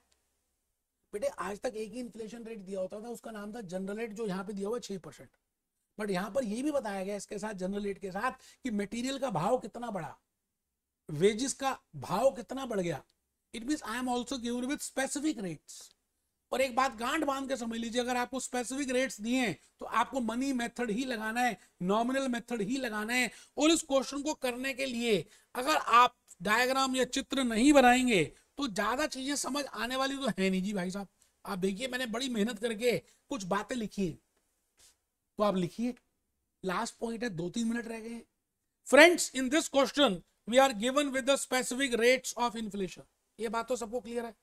बेटे आज तक एक ही इन्फ्लेशन रेट दिया होता था, उसका नाम था जनरल रेट, जो यहाँ पे दिया हुआ 6%। बट यहाँ पर ये भी बताया गया इसके साथ, जनरल रेट के साथ, कि मटेरियल का भाव कितना बढ़ा, वेजेस का भाव कितना बढ़ गया। It means I am also given with specific rates. और एक बात गांठ बांध के समझ लीजिए, अगर आपको स्पेसिफिक रेट्स दिए तो आपको मनी मेथड ही लगाना है, नॉमिनल मेथड ही लगाना है। और इस क्वेश्चन को करने के लिए अगर आप डायग्राम या चित्र नहीं बनाएंगे तो ज्यादा चीजें समझ आने वाली तो है नहीं जी भाई साहब। आप देखिए मैंने बड़ी मेहनत करके कुछ बातें लिखी है, तो आप लिखिए। लास्ट पॉइंट है, 2-3 मिनट रह गए। Friends, in this question we are given with the specific rates of inflation. ये बात तो सबको क्लियर है।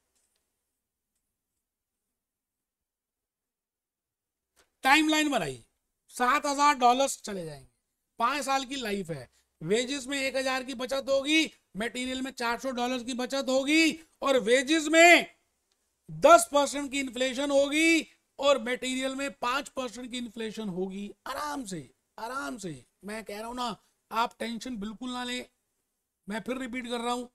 टाइमलाइन बनाइए, $7,000 चले जाएंगे, 5 साल की लाइफ है। वेजेस में 1,000 की बचत होगी, मटेरियल में $400 की बचत होगी, और वेजेस में 10% की इन्फ्लेशन होगी और मटेरियल में 5% की इन्फ्लेशन होगी। आराम से, आराम से। मैं कह रहा हूं ना, आप टेंशन बिल्कुल ना लें। मैं फिर रिपीट कर रहा हूं,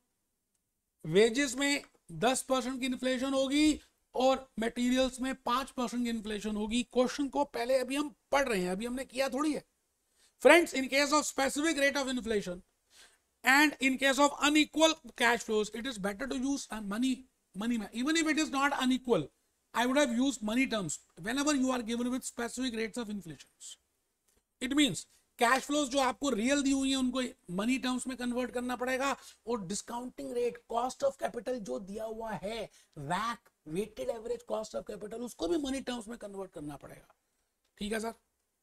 वेजेस में 10% की इन्फ्लेशन होगी और मटेरियल्स में 5% की इन्फ्लेशन होगी। क्वेश्चन को पहले अभी हम पढ़ रहे हैं, अभी हमने किया थोड़ी है। Friends, in case of specific rate of inflation and in case of unequal cash flows, it is better to use money. Even if it is not unequal, I would have used money terms whenever you are given with specific rates of inflation. It means cash flows जो आपको real दी हुई है उनको money terms में convert करना पड़ेगा, और discounting rate, cost of capital जो दिया हुआ है, वैक, weighted average cost of capital, उसको भी मनी टर्म्स में कन्वर्ट करना पड़ेगा। ठीक है सर।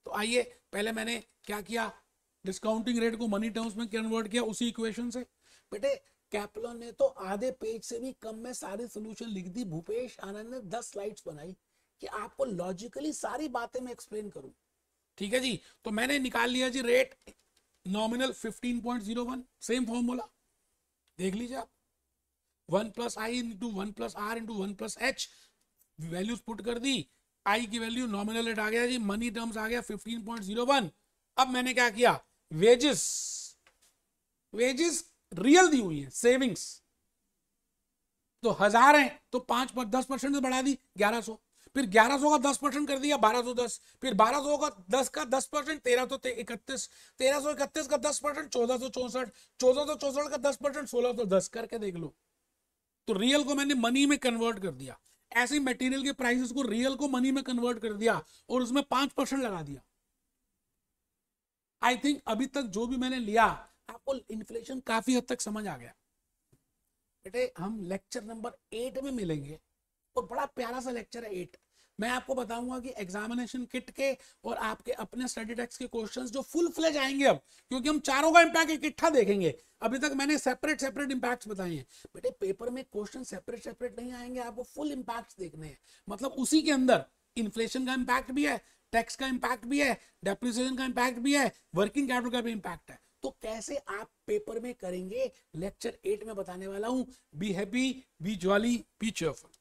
तो आइए, पहले मैंने क्या किया, डिस्काउंटिंग रेट को मनी टर्म्स में कन्वर्ट किया उसी इक्वेशन से। बेटे कैप्लॉन ने तो आधे पेज से भी कम में सारी सोल्यूशन लिख दी, भूपेश आनंद ने 10 स्लाइड्स बनाई कि आपको लॉजिकली सारी बातें मैं एक्सप्लेन करूं। ठीक है जी। तो मैंने निकाल लिया जी रेट नॉमिनल 15.01, सेम फॉर्मूला देख लीजिए आप, 1 + i × 1 + r × 1 + h, values put कर दी, i की वैल्यू नॉमिनल रेट आ गया जी, मनी टर्म्स आ गया 15.01। अब मैंने क्या किया, वेजेस रियल दी हुई है, सेविंग्स तो 1000 है तो 10% से बढ़ा दी 1100, फिर 1100 का 10% कर दिया 1210, फिर 1200 का 10 का 10% 1331, 1331 का 10% 1464, 1464 का 10% 1610 करके देख लो। तो रियल को मैंने मनी में कन्वर्ट कर दिया, ऐसे मटेरियल के प्राइसेस को रियल को मनी में कन्वर्ट कर दिया और उसमें 5% लगा दिया। आई थिंक अभी तक जो भी मैंने लिया आपको इन्फ्लेशन काफी हद तक समझ आ गया। बेटे हम लेक्चर नंबर 8 में मिलेंगे और बड़ा प्यारा सा लेक्चर है 8। मैं आपको बताऊंगा कि एग्जामिनेशन किट के और आपके अपने स्टडी टेक्स्ट के क्वेश्चंस जो फुल फ्लेज आएंगे अब, क्योंकि हम चारों का इंपैक्ट इकट्ठा देखेंगे। अभी तक मैंने सेपरेट इंपैक्ट्स बताए हैं। बेटे पेपर में क्वेश्चन सेपरेट नहीं आएंगे, आपको फुल इंपैक्ट्स देखने हैं। मतलब उसी के अंदर इन्फ्लेशन का इंपैक्ट भी है, टैक्स का इंपैक्ट भी है, डेप्रिसिएशन का इंपैक्ट भी है, वर्किंग कैपिटल का भी इंपैक्ट है। तो कैसे आप पेपर में करेंगे, लेक्चर 8 में बताने वाला हूं। Be happy, B jolly, B cheerful.